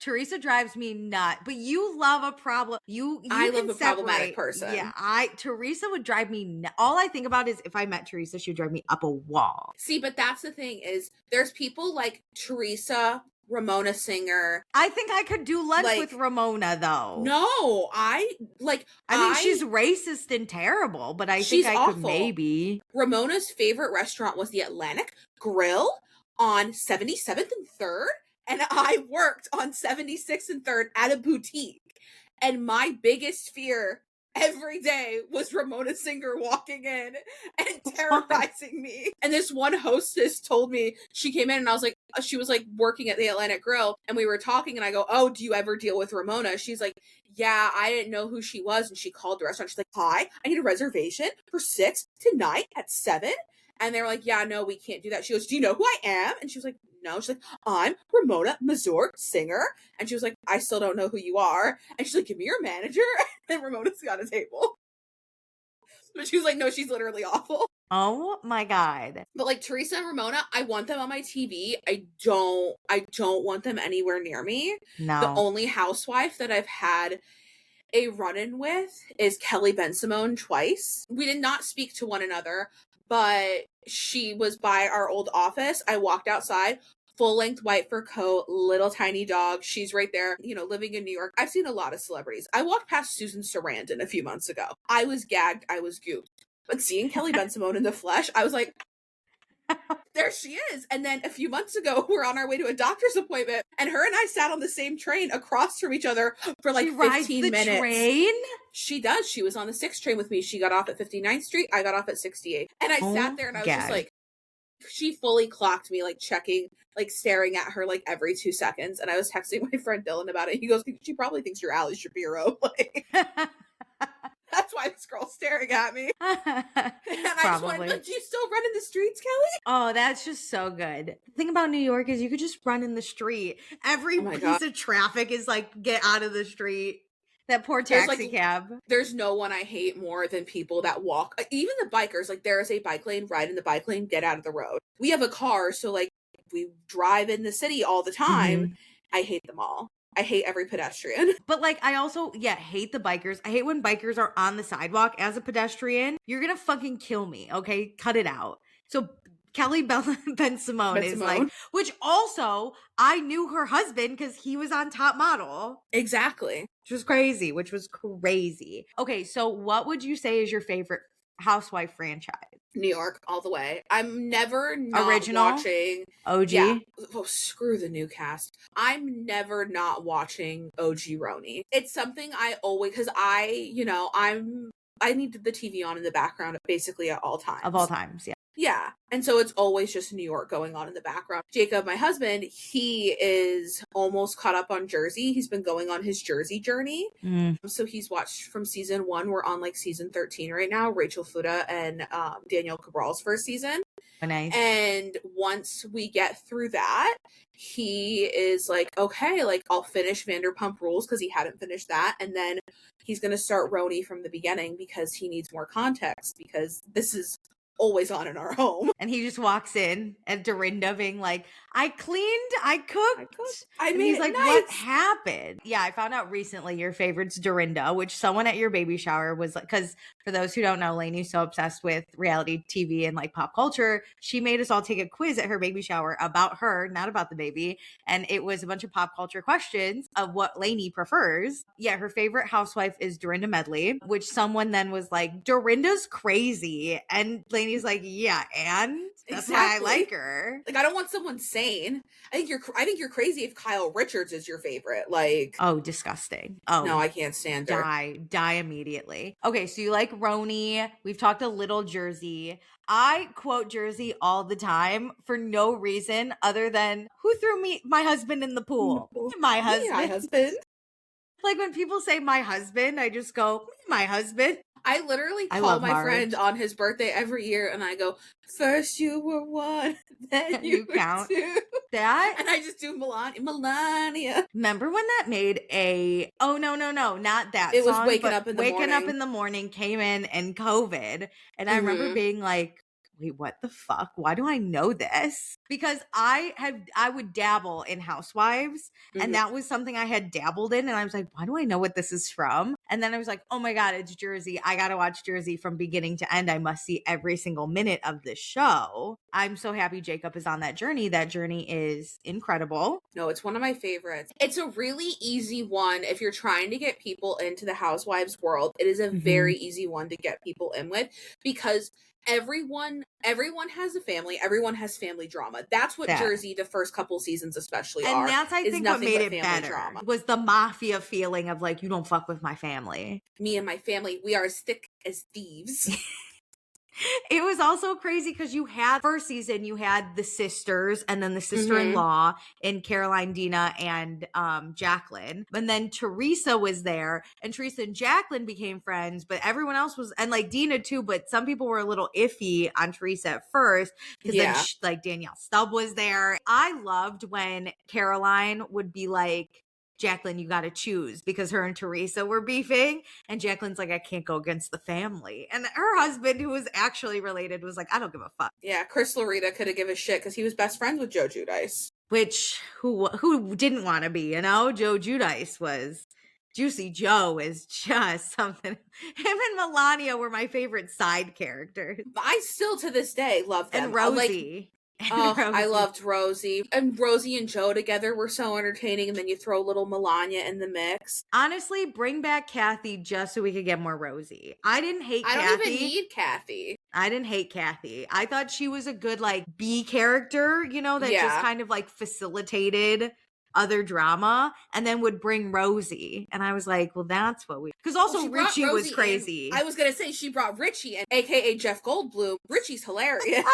Teresa drives me nuts, but you love a problem. You I can love a problematic separate- person. Yeah, Teresa would drive me nuts. All I think about is if I met Teresa, she would drive me up a wall. See, but that's the thing is there's people like Teresa, Ramona Singer. I think I could do lunch Like- with Ramona though. No, I think she's racist and terrible, but I She's think I could awful. maybe. Ramona's favorite restaurant was the Atlantic Grill on 77th and 3rd, and I worked on 76th and 3rd at a boutique. And my biggest fear every day was Ramona Singer walking in and terrorizing me. And this one hostess told me, she came in and I was like, she was like working at the Atlantic Grill and we were talking and I go, oh, do you ever deal with Ramona? She's like, yeah, I didn't know who she was. And she called the restaurant. She's like, hi, I need a reservation for 6 tonight at 7. And they were like, yeah, no, we can't do that. She goes, do you know who I am? And she was like, no. She's like, I'm Ramona Mazur, singer. And she was like, I still don't know who you are. And she's like, give me your manager. And Ramona's got a table. But she was like, no, she's literally awful. Oh my God. But like Teresa and Ramona, I want them on my TV. I don't want them anywhere near me. No. The only housewife that I've had a run-in with is Kelly Ben-Simone twice. We did not speak to one another, but she was by our old office. I walked outside, full-length white fur coat, little tiny dog. She's right there, living in New York. I've seen a lot of celebrities. I walked past Susan Sarandon a few months ago. I was gagged. I was gooped. But seeing Kelly Ben-Simone in the flesh, I was like, there she is. And then a few months ago, we're on our way to a doctor's appointment, and her and I sat on the same train across from each other for like 15 minutes. Train? She does. She was on the 6th train with me. She got off at 59th Street. I got off at 68th. And I sat there and I was just like, she fully clocked me, like checking, like staring at her like every 2 seconds. And I was texting my friend Dylan about it. He goes, she probably thinks you're Ali Shapiro. Like, that's why this girl's staring at me. And I just wanted, like, do you still run in the streets, Kelly? Oh, that's just so good. The thing about New York is you could just run in the street. Every piece of traffic is like, get out of the street. That poor taxi cab. There's no one I hate more than people that walk. Even the bikers, like there is a bike lane, ride in the bike lane, get out of the road. We have a car, so like we drive in the city all the time. Mm-hmm. I hate them all. I hate every pedestrian. But like, I also, hate the bikers. I hate when bikers are on the sidewalk as a pedestrian. You're gonna fucking kill me, okay? Cut it out. So Kelly Ben-Simone is like, which also, I knew her husband because he was on Top Model. Exactly. Which was crazy. Okay, so what would you say is your favorite housewife franchise? New York, all the way. I'm never not Original? watching OG? Yeah. Oh, screw the new cast. I'm never not watching OG Roni. It's something I always, because I need the TV on in the background basically at all times. Of all times, yeah. Yeah. And so it's always just New York going on in the background. Jacob, my husband, he is almost caught up on Jersey. He's been going on his Jersey journey. Mm. So he's watched from season 1. We're on like season 13 right now. Rachel Fuda and Danielle Cabral's first season. Oh, nice. And once we get through that, he is like, okay, like I'll finish Vanderpump Rules because he hadn't finished that. And then he's going to start Roni from the beginning because he needs more context because this is always on in our home. And he just walks in at Dorinda being like, I cleaned, I cooked. I mean, he's like, nice. What happened? Yeah, I found out recently your favorite's Dorinda, which someone at your baby shower was like, because for those who don't know, Lainee's so obsessed with reality TV and like pop culture. She made us all take a quiz at her baby shower about her, not about the baby. And it was a bunch of pop culture questions of what Lainee prefers. Yeah, her favorite housewife is Dorinda Medley, which someone then was like, Dorinda's crazy. And Lainee's like, yeah, and that's why I like her. Like, I don't want someone sane. I think you're crazy if Kyle Richards is your favorite. Like, oh, disgusting. Oh no, I can't stand her. Die immediately. Okay, so you like Roni. We've talked a little Jersey. I quote Jersey all the time for no reason other than who threw my husband in the pool? My husband. My husband. Like when people say my husband, I just go, my husband. I literally call my friend on his birthday every year and I go, first you were one, then you count two. That? And I just do Melania. Remember when that made oh, no, not that it song. Was Waking Up in the Morning. Waking Up in the Morning came in and COVID. And I remember being like, wait, what the fuck? Why do I know this? Because I would dabble in Housewives, and that was something I had dabbled in, and I was like, why do I know what this is from? And then I was like, oh my God, it's Jersey. I gotta watch Jersey from beginning to end. I must see every single minute of this show. I'm so happy Jacob is on that journey. That journey is incredible. No, it's one of my favorites. It's a really easy one if you're trying to get people into the Housewives world. It is a very easy one to get people in with, because everyone has a family. Everyone has family drama. That's what Jersey, the first couple seasons especially, and are. And that's, I think, what made it better drama. Was the mafia feeling of like, you don't fuck with my family. Me and my family, we are as thick as thieves. It was also crazy because you had, first season, you had the sisters and then the sister-in-law in Caroline, Dina, and Jacqueline. And then Teresa was there, and Teresa and Jacqueline became friends, but everyone else was, and like Dina too, but some people were a little iffy on Teresa at first because then like Danielle Stubb was there. I loved when Caroline would be like, Jacqueline, you got to choose, because her and Teresa were beefing, and Jacqueline's like, I can't go against the family. And her husband, who was actually related, was like, I don't give a fuck. Yeah, Chris Loretta could have given a shit because he was best friends with Joe Giudice. Which, who didn't want to be, you know? Joe Giudice was, Juicy Joe is just something. Him and Melania were my favorite side characters. I still, to this day, love them. And Rosie. I loved Rosie. And Rosie and Joe together were so entertaining, and then you throw little Melania in the mix. Honestly, bring back Kathy just so we could get more Rosie. I didn't hate Kathy. I don't even need Kathy. I didn't hate Kathy. I thought she was a good, like, B character, you know, that just kind of, like, facilitated other drama, and then would bring Rosie. And I was like, well, that's what we... Because also Richie was crazy. I was going to say, she brought Richie in, a.k.a. Jeff Goldblum. Richie's hilarious.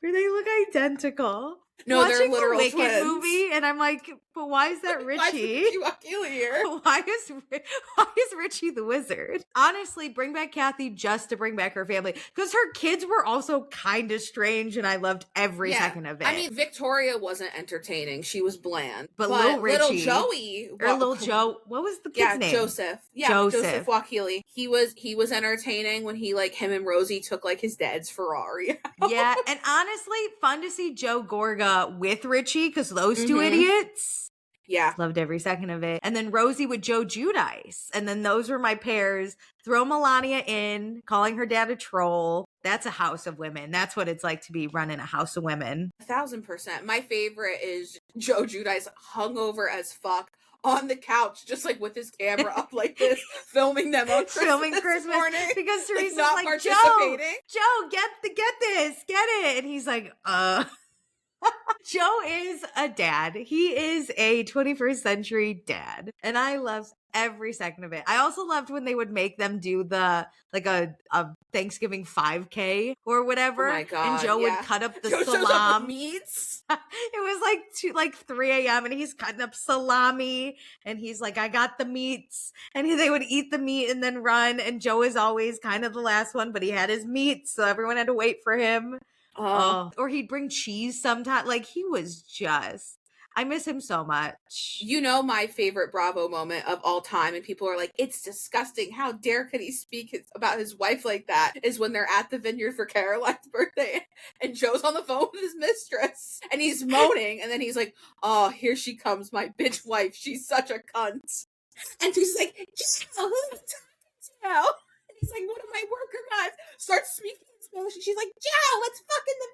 They look identical. No, Watching they're literal the Wicked twins. movie, and I'm like, but why is that Richie? Why is Richie here? Why is Richie the wizard? Honestly, bring back Kathy just to bring back her family, because her kids were also kind of strange, and I loved every second of it. I mean, Victoria wasn't entertaining; she was bland. But little Richie, little Joey, or little Joe, what was the kid's name? Joseph. Yeah, Joseph Wakili. He was entertaining when him and Rosie took like his dad's Ferrari. Yeah, and honestly, fun to see Joe Gorga with Richie, because those two idiots. Yeah. Loved every second of it. And then Rosie with Joe Giudice. And then those were my pairs. Throw Melania in, calling her dad a troll. That's a house of women. That's what it's like to be running a house of women. 1,000%. My favorite is Joe Giudice hungover as fuck on the couch, just like with his camera up like this, filming them on Christmas morning. Because Teresa's like, Joe, get this, get it. And he's like, Joe is a dad. He is a 21st century dad. And I love every second of it. I also loved when they would make them do the, like a Thanksgiving 5K or whatever. Oh my God, and Joe would cut up the salami. Meats. It was like 3 a.m. and he's cutting up salami. And he's like, I got the meats. And they would eat the meat and then run. And Joe is always kind of the last one, but he had his meats. So everyone had to wait for him. Or he'd bring cheese sometimes. Like, he was just, I miss him so much. You know, my favorite Bravo moment of all time, and people are like, it's disgusting. How dare could he speak about his wife like that? Is when they're at the vineyard for Caroline's birthday, and Joe's on the phone with his mistress, and he's moaning, and then he's like, oh, here she comes, my bitch wife. She's such a cunt. And she's like, Joe, who are you talking to? And he's like, one of my worker guys starts speaking. She's like, Joe, let's fuck in the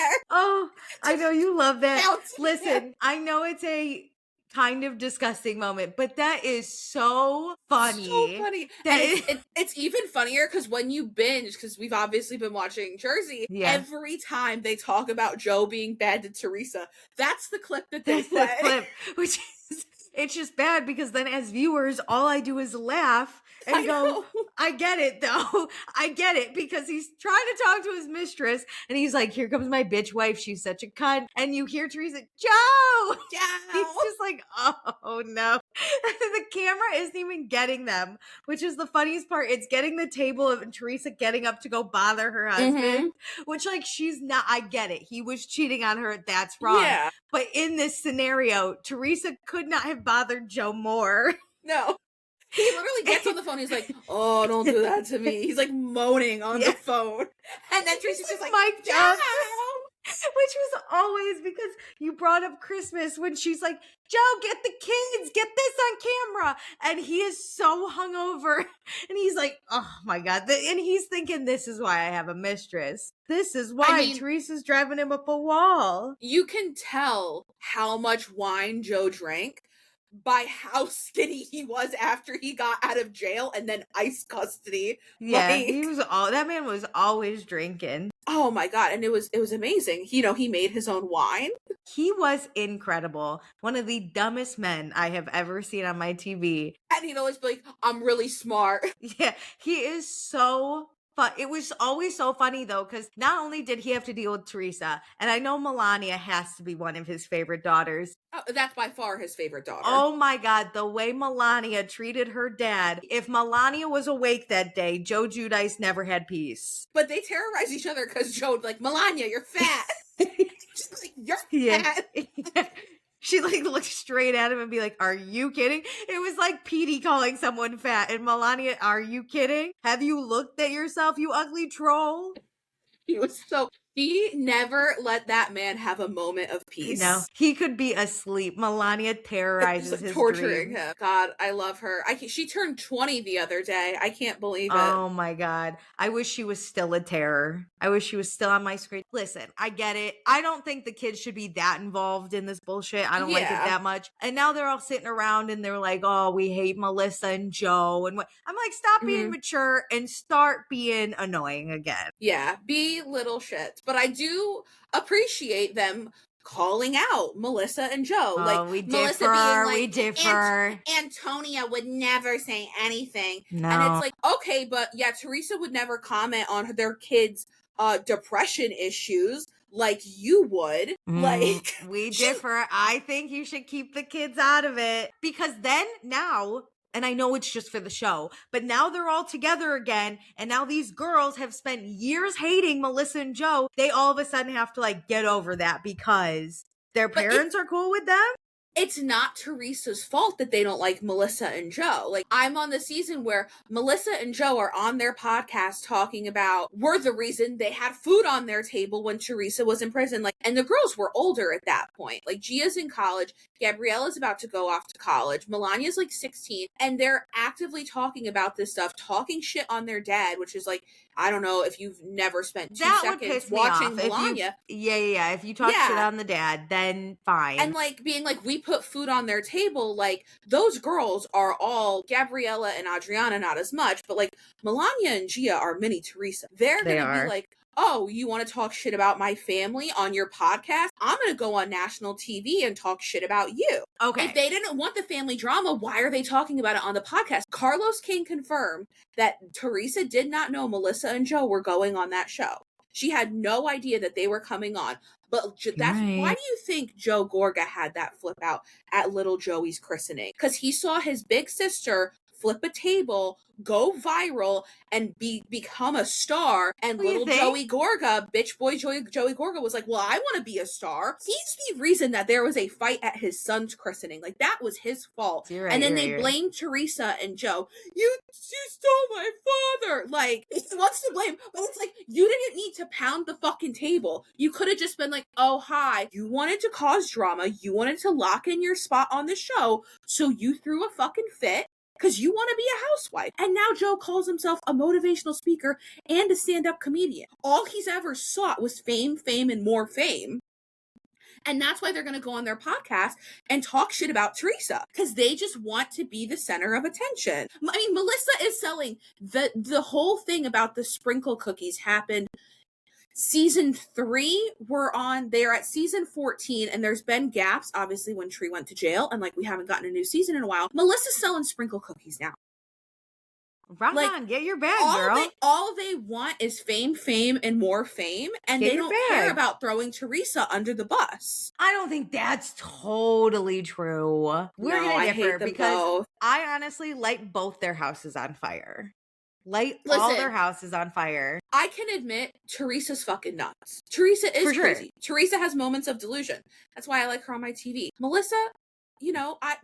vineyard. Oh, I know you love that. Listen, I know it's a kind of disgusting moment, but that is so funny. So funny. It's even funnier because when you binge, because we've obviously been watching Jersey, every time they talk about Joe being bad to Teresa, that's the clip that they play. Which is, it's just bad because then as viewers, all I do is laugh and go, I get it though. I get it, because he's trying to talk to his mistress and he's like, here comes my bitch wife. She's such a cunt. And you hear Teresa, Joe! He's just like, oh no. The camera isn't even getting them, which is the funniest part. It's getting the table of Teresa getting up to go bother her husband, which like, she's not, I get it. He was cheating on her. That's wrong. Yeah. But in this scenario, Teresa could not have bothered Joe more. No. He literally gets on the phone. He's like, "Oh, don't do that to me." He's like moaning on the phone, and then Tracy's just like, mic'd "Joe!" up. Which was always because you brought up Christmas when she's like, Joe, get the kids, get this on camera. And he is so hungover. And he's like, oh my God. And he's thinking, this is why I have a mistress. This is why Teresa's driving him up a wall. You can tell how much wine Joe drank by how skinny he was after he got out of jail and then ICE custody. Yeah, that man was always drinking. Oh my God. And it was amazing. You know, he made his own wine. He was incredible. One of the dumbest men I have ever seen on my TV. And he'd always be like, I'm really smart. Yeah, he is so fun. It was always so funny though, because not only did he have to deal with Teresa, and I know Melania has to be one of his favorite daughters. Oh, that's by far his favorite daughter. Oh my God, the way Melania treated her dad. If Melania was awake that day, Joe Giudice never had peace. But they terrorize each other because Joe's like, Melania, you're fat. She's like, you're fat. Yeah. She like looked straight at him and be like, are you kidding? It was like Petey calling someone fat. And Melania, are you kidding? Have you looked at yourself, you ugly troll? He never let that man have a moment of peace. No, he could be asleep. Melania terrorizes his torturing dreams. him. God, I love her. She turned 20 the other day. I can't believe it. Oh my God. I wish she was still a terror. I wish she was still on my screen. Listen, I get it. I don't think the kids should be that involved in this bullshit. I don't like it that much. And now they're all sitting around and they're like, oh, we hate Melissa and Joe. And what? I'm like, stop being mature and start being annoying again. Yeah, be little shits. But I do appreciate them calling out Melissa and Joe. Oh, like we Melissa differ, being like, we differ. Antonia would never say anything. No. And it's like, okay, but yeah, Teresa would never comment on their kids' depression issues like you would. Like, we differ. I think you should keep the kids out of it. Because then now, and I know it's just for the show, but now they're all together again. And now these girls have spent years hating Melissa and Joe. They all of a sudden have to like get over that because their parents are cool with them. It's not Teresa's fault that they don't like Melissa and Joe. Like, I'm on the season where Melissa and Joe are on their podcast talking about we're the reason they had food on their table when Teresa was in prison. Like, and the girls were older at that point. Like, Gia's in college. Gabriella's about to go off to college. Melania's like 16. And they're actively talking about this stuff, talking shit on their dad, which is like, I don't know if you've never spent 2 seconds watching Melania. Yeah. If you talk shit on the dad, then fine. And like being like, we put food on their table, like those girls are all Gabriella and Adriana, not as much, but like Melania and Gia are mini Teresa. They're gonna be like, oh, you want to talk shit about my family on your podcast? I'm going to go on national TV and talk shit about you. Okay. If they didn't want the family drama, why are they talking about it on the podcast? Carlos King confirmed that Teresa did not know Melissa and Joe were going on that show. She had no idea that they were coming on. But that's why do you think Joe Gorga had that flip out at little Joey's christening? Because he saw his big sister flip a table, go viral, and become a star. And little Joey Gorga, bitch boy Joey Gorga was like, well, I want to be a star. He's the reason that there was a fight at his son's christening. Like, that was his fault. Right, and then they blamed Teresa and Joe. You stole my father. Like, he wants to blame, but it's like, you didn't need to pound the fucking table. You could have just been like, oh, hi. You wanted to cause drama. You wanted to lock in your spot on the show. So you threw a fucking fit. Because you want to be a housewife. And now Joe calls himself a motivational speaker and a stand-up comedian. All he's ever sought was fame, and more fame. And that's why they're going to go on their podcast and talk shit about Teresa. Because they just want to be the center of attention. I mean, Melissa is selling the whole thing about the sprinkle cookies happened. Season 3, they're at season 14, and there's been gaps, obviously, when Tree went to jail, and like we haven't gotten a new season in a while. Melissa's selling sprinkle cookies now. Right on, get your bag, girl. All they want is fame, and more fame, and they don't care about throwing Teresa under the bus. I don't think that's totally true. We're gonna differ because I honestly light both their houses on fire. All their houses on fire. I can admit Teresa's fucking nuts. Teresa is crazy. Teresa has moments of delusion. That's why I like her on my TV. Melissa, you know, I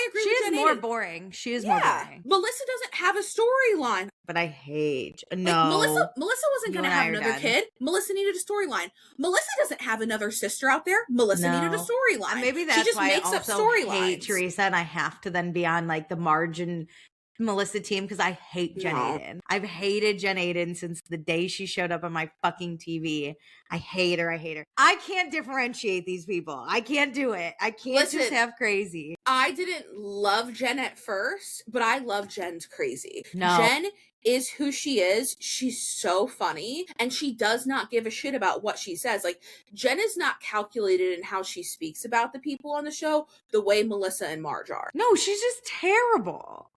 agree She with is Jen more Aiden. boring. She is more boring. Melissa doesn't have a storyline. But I hate Like no. Melissa wasn't You going to and I have are another done. kid. Melissa needed a storyline. Melissa doesn't have another sister out there. Melissa needed a No. storyline. Maybe she that's just why I makes up also hate storylines. Teresa, and I have to then be on like the Margin Melissa team because I hate Jen No. Aiden. I've hated Jen Aiden since the day she showed up on my fucking TV. I hate her. I hate her. I can't differentiate these people. I can't do it. I can't just Listen, have crazy. I didn't love Jen at first, but I love Jen's crazy. No. Jen is who she is. She's so funny, and she does not give a shit about what she says. Like, Jen is not calculated in how she speaks about the people on the show the way Melissa and Marge are. No, she's just terrible.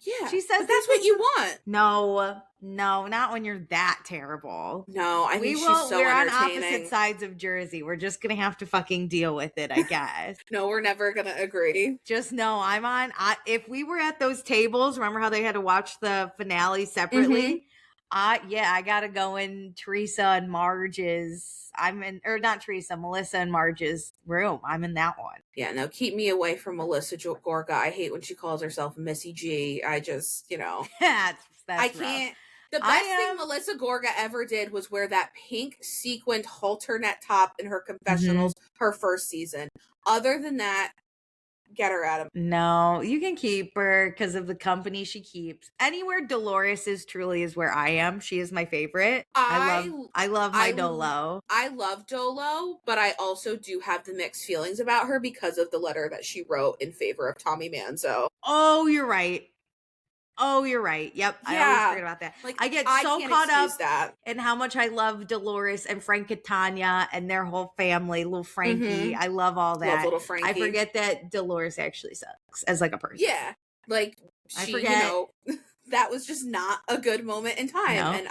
Yeah, She says but that's what you want. No, not when you're that terrible. No, I think she's so we're on entertaining. opposite sides of Jersey. We're just gonna have to fucking deal with it, I guess. No, we're never gonna agree. Just know I'm on. If we were at those tables, remember how they had to watch the finale separately? I gotta go in Teresa and Marge's. Not Teresa, Melissa and Marge's room. I'm in that one. Yeah, no, keep me away from Melissa Gorga. I hate when she calls herself Missy G. I just, that's I rough. can't. The best thing Melissa Gorga ever did was wear that pink sequined halter net top in her confessionals her first season. Other than that, get her out of. No, you can keep her because of the company she keeps. Anywhere Dolores is truly is where I am. She is my favorite. I love my Dolo. I love Dolo, but I also do have the mixed feelings about her because of the letter that she wrote in favor of Tommy Manzo. Oh, you're right. Yep. Yeah. I always forget about that. Like, I get I so can't caught up excuse that. in how much I love Dolores and Frank Catania and their whole family, little Frankie. I love all that. Love little Frankie. I forget that Dolores actually sucks as like a person. Yeah. Like, I she, forget. that was just not a good moment in time. No. And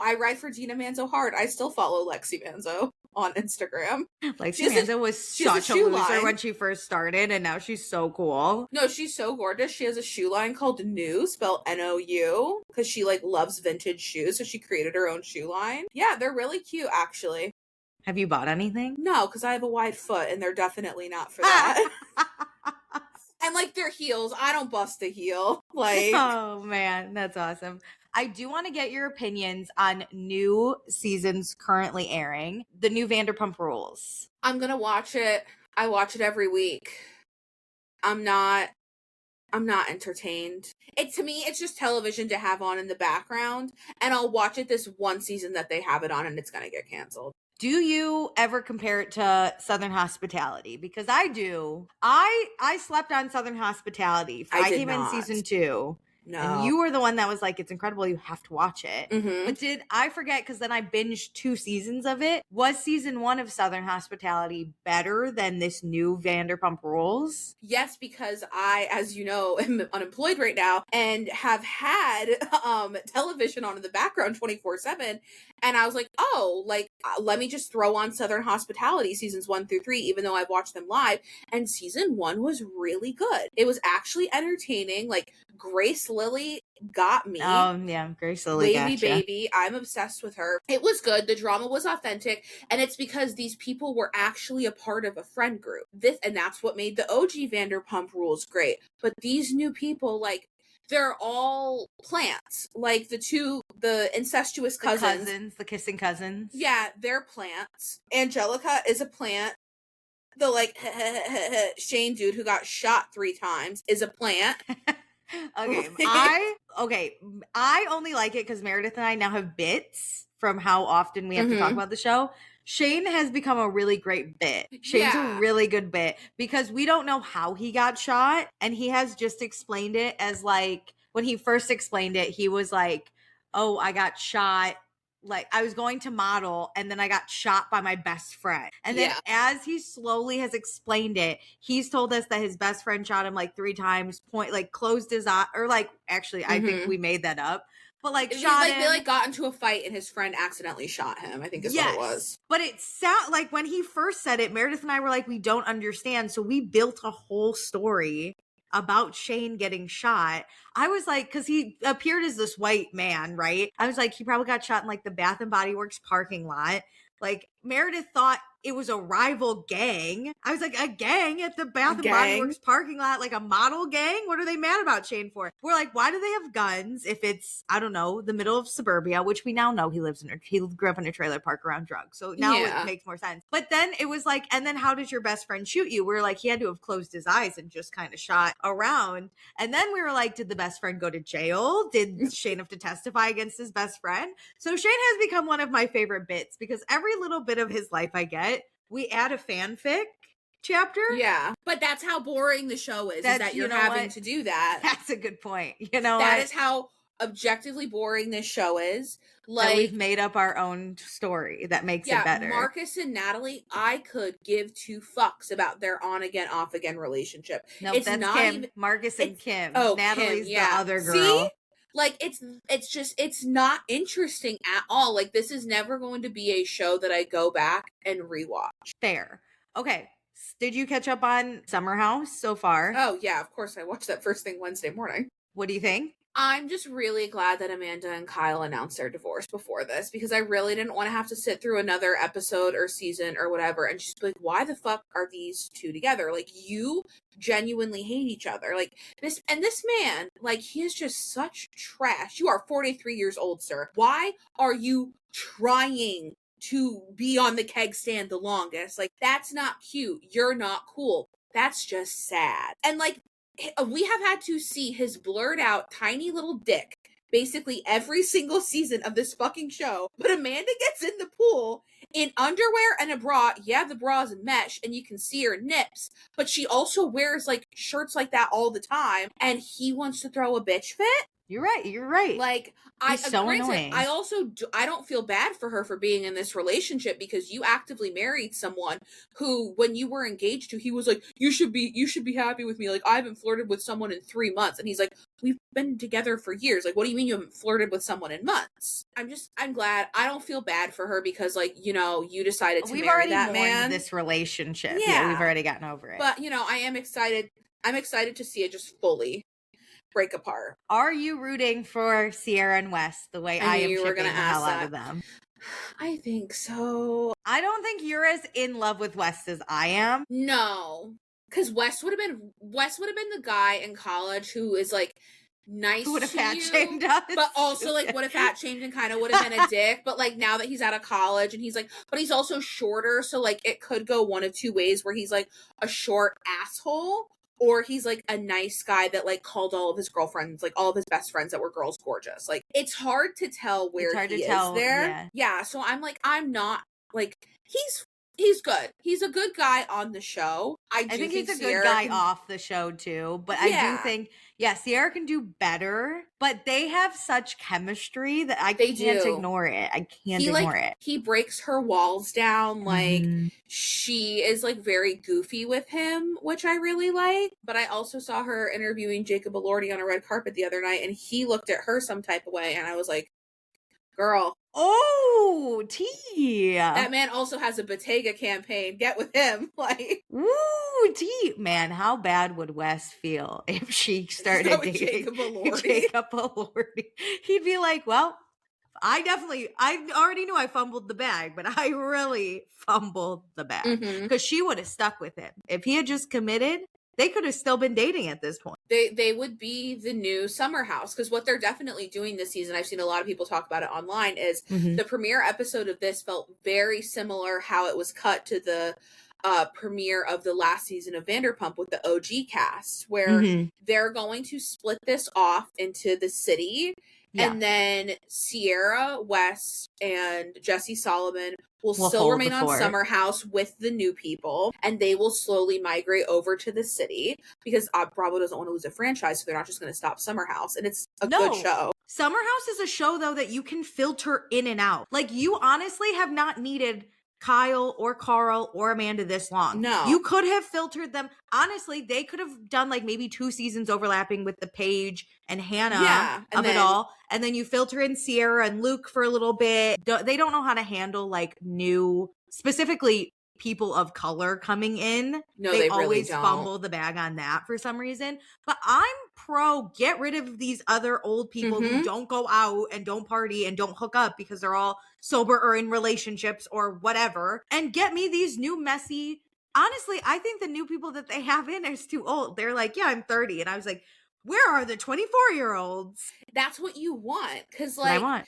I ride for Dina Manzo hard. I still follow Lexi Manzo on Instagram. Lexi Manzo was such a loser when she first started, and now she's so cool. No, she's so gorgeous. She has a shoe line called New, spelled N-O-U, because she loves vintage shoes, so she created her own shoe line. Yeah, they're really cute, actually. Have you bought anything? No, because I have a wide foot, and they're definitely not for that. And their heels, I don't bust a heel. Oh man, that's awesome. I do want to get your opinions on new seasons currently airing. The new Vanderpump Rules. I'm gonna watch it. I watch it every week. I'm not entertained. To me, it's just television to have on in the background, and I'll watch it this one season that they have it on, and it's gonna get canceled. Do you ever compare it to Southern Hospitality? Because I do. I slept on Southern Hospitality. I came in season 2. No. And you were the one that was like, it's incredible, you have to watch it. Mm-hmm. But did I forget, because then I binged 2 seasons of it. Was season 1 of Southern Hospitality better than this new Vanderpump Rules? Yes, because I, as you know, am unemployed right now and have had television on in the background 24/7. And I was like, let me just throw on Southern Hospitality seasons 1 through 3, even though I've watched them live. And season 1 was really good. It was actually entertaining. Grace Lily got me. Yeah, Grace Lily Wavy baby. I'm obsessed with her. It was good. The drama was authentic. And it's because these people were actually a part of a friend group. And that's what made the OG Vanderpump Rules great. But these new people, they're all plants. The incestuous cousins. The kissing cousins. Yeah, they're plants. Angelica is a plant. The Shane dude who got shot 3 times is a plant. I only like it because Meredith and I now have bits from how often we have to talk about the show. Shane has become a really great bit. Shane's a really good bit because we don't know how he got shot, and he has just explained it as when he first explained it, he was like, oh, I got shot. I was going to model and then I got shot by my best friend. And then as he slowly has explained it, he's told us that his best friend shot him 3 times, closed his eye, or actually, I think we made that up. But shot him. They got into a fight and his friend accidentally shot him, I think is what it was. But it sound when he first said it, Meredith and I were like, we don't understand. So we built a whole story about Shane getting shot. I was like, because he appeared as this white man, right? I was like, he probably got shot in the Bath and Body Works parking lot. Meredith thought it was a rival gang. I was like, a gang at the Bath and Body gang? Works parking lot, like a model gang? What are they mad about Shane for? We're like, why do they have guns if it's, I don't know, the middle of suburbia, which we now know he grew up in a trailer park around drugs. So now it makes more sense. But then it was like, and then how did your best friend shoot you? We're like, he had to have closed his eyes and just kind of shot around. And then we were like, did the best friend go to jail? Did Shane have to testify against his best friend? So Shane has become one of my favorite bits because every little bit of his life I get, we add a fanfic chapter. Yeah. But that's how boring the show is that you're having to do that. That's a good point. You know, that is how objectively boring this show is. Like, that we've made up our own story that makes it better. Marcus and Natalie, I could give two fucks about their on again, off again relationship. Nope, it's that's not Kim. even Marcus and Kim. Oh, Natalie's Kim, the other girl. See? Like, it's not interesting at all. Like, this is never going to be a show that I go back and rewatch. Fair. Okay. Did you catch up on Summer House so far? Oh, yeah, of course. I watched that first thing Wednesday morning. What do you think? I'm just really glad that Amanda and Kyle announced their divorce before this, because I really didn't want to have to sit through another episode or season or whatever and just be like, why the fuck are these two together? Like, you genuinely hate each other. Like, this man, like, he is just such trash. You are 43 years old, sir. Why are you trying to be on the keg stand the longest? Like, that's not cute. You're not cool. That's just sad. And, like, we have had to see his blurred out tiny little dick basically every single season of this fucking show. But Amanda gets in the pool in underwear and a bra. Yeah, the bra is mesh and you can see her nips, but she also wears like shirts like that all the time. And he wants to throw a bitch fit. You're right. Like, so annoying. I also I don't feel bad for her for being in this relationship, because you actively married someone who, when you were engaged to, he was like, you should be happy with me. Like, I haven't flirted with someone in 3 months. And he's like, we've been together for years. Like, what do you mean you haven't flirted with someone in months? I'm glad. I don't feel bad for her because, like, you know, you decided to marry that man. This relationship. Yeah, we've already gotten over it. But, you know, I am excited. I'm excited to see it just fully break apart. Are you rooting for Sierra and Wes the way I am shipping the hell out of them? I think so. I don't think you're as in love with Wes as I am. No, because Wes would have been the guy in college who is like nice, who would have fat shamed us, but also like would have fat shamed and kind of would have been a dick. But like now that he's out of college and he's like, but he's also shorter, so like it could go one of two ways, where he's like a short asshole, or he's like a nice guy that like called all of his girlfriends, like all of his best friends that were girls, gorgeous. Like, it's hard to tell where he is there. Yeah. So I'm like, I'm not like, he's good. He's a good guy on the show. I think he's a good guy off the show too. But I do think, Sierra can do better. But they have such chemistry that I can't ignore it. I can't ignore it. He breaks her walls down. Like, she is like very goofy with him, which I really like. But I also saw her interviewing Jacob Elordi on a red carpet the other night, and he looked at her some type of way, and I was like, girl. Oh, tea. That man also has a Bottega campaign. Get with him. Like, ooh, tea. Man, how bad would Wes feel if she started dating Jacob Elordi? He'd be like, well, I already knew I fumbled the bag, but I really fumbled the bag, because she would have stuck with him. If he had just committed, they could have still been dating at this point. They would be the new Summer House, because what they're definitely doing this season, I've seen a lot of people talk about it online, is the premiere episode of this felt very similar how it was cut to the premiere of the last season of Vanderpump with the OG cast, where they're going to split this off into the city. Yeah. And then Sierra, Wes, and Jesse Solomon will still remain on Summer House with the new people, and they will slowly migrate over to the city, because Bravo doesn't want to lose a franchise, so they're not just going to stop Summer House, and it's a good show. Summer House is a show, though, that you can filter in and out. Like, you honestly have not needed Kyle or Carl or Amanda this long. No. You could have filtered them. Honestly, they could have done like maybe 2 seasons overlapping with the Paige and Hannah of it all. And then you filter in Sierra and Luke for a little bit. They don't know how to handle like new, specifically people of color coming in. No, they always really don't. fumble the bag on that for some reason. But I'm pro get rid of these other old people who don't go out and don't party and don't hook up because they're all sober or in relationships or whatever, and get me these new messy. Honestly, I think the new people that they have in is too old. They're like, yeah, I'm 30. And I was like, where are the 24-year-olds? That's what you want. Because, What I like, want.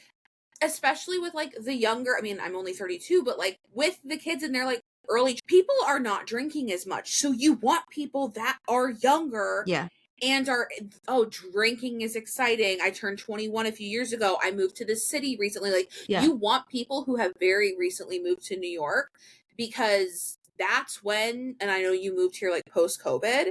especially with, like, the younger, I mean, I'm only 32, but, like, with the kids in their, like, early, people are not drinking as much. So you want people that are younger. Yeah. And are, oh, drinking is exciting. I turned 21 a few years ago. I moved to the city recently. Like, you want people who have very recently moved to New York, because that's when, and I know you moved here like post-COVID,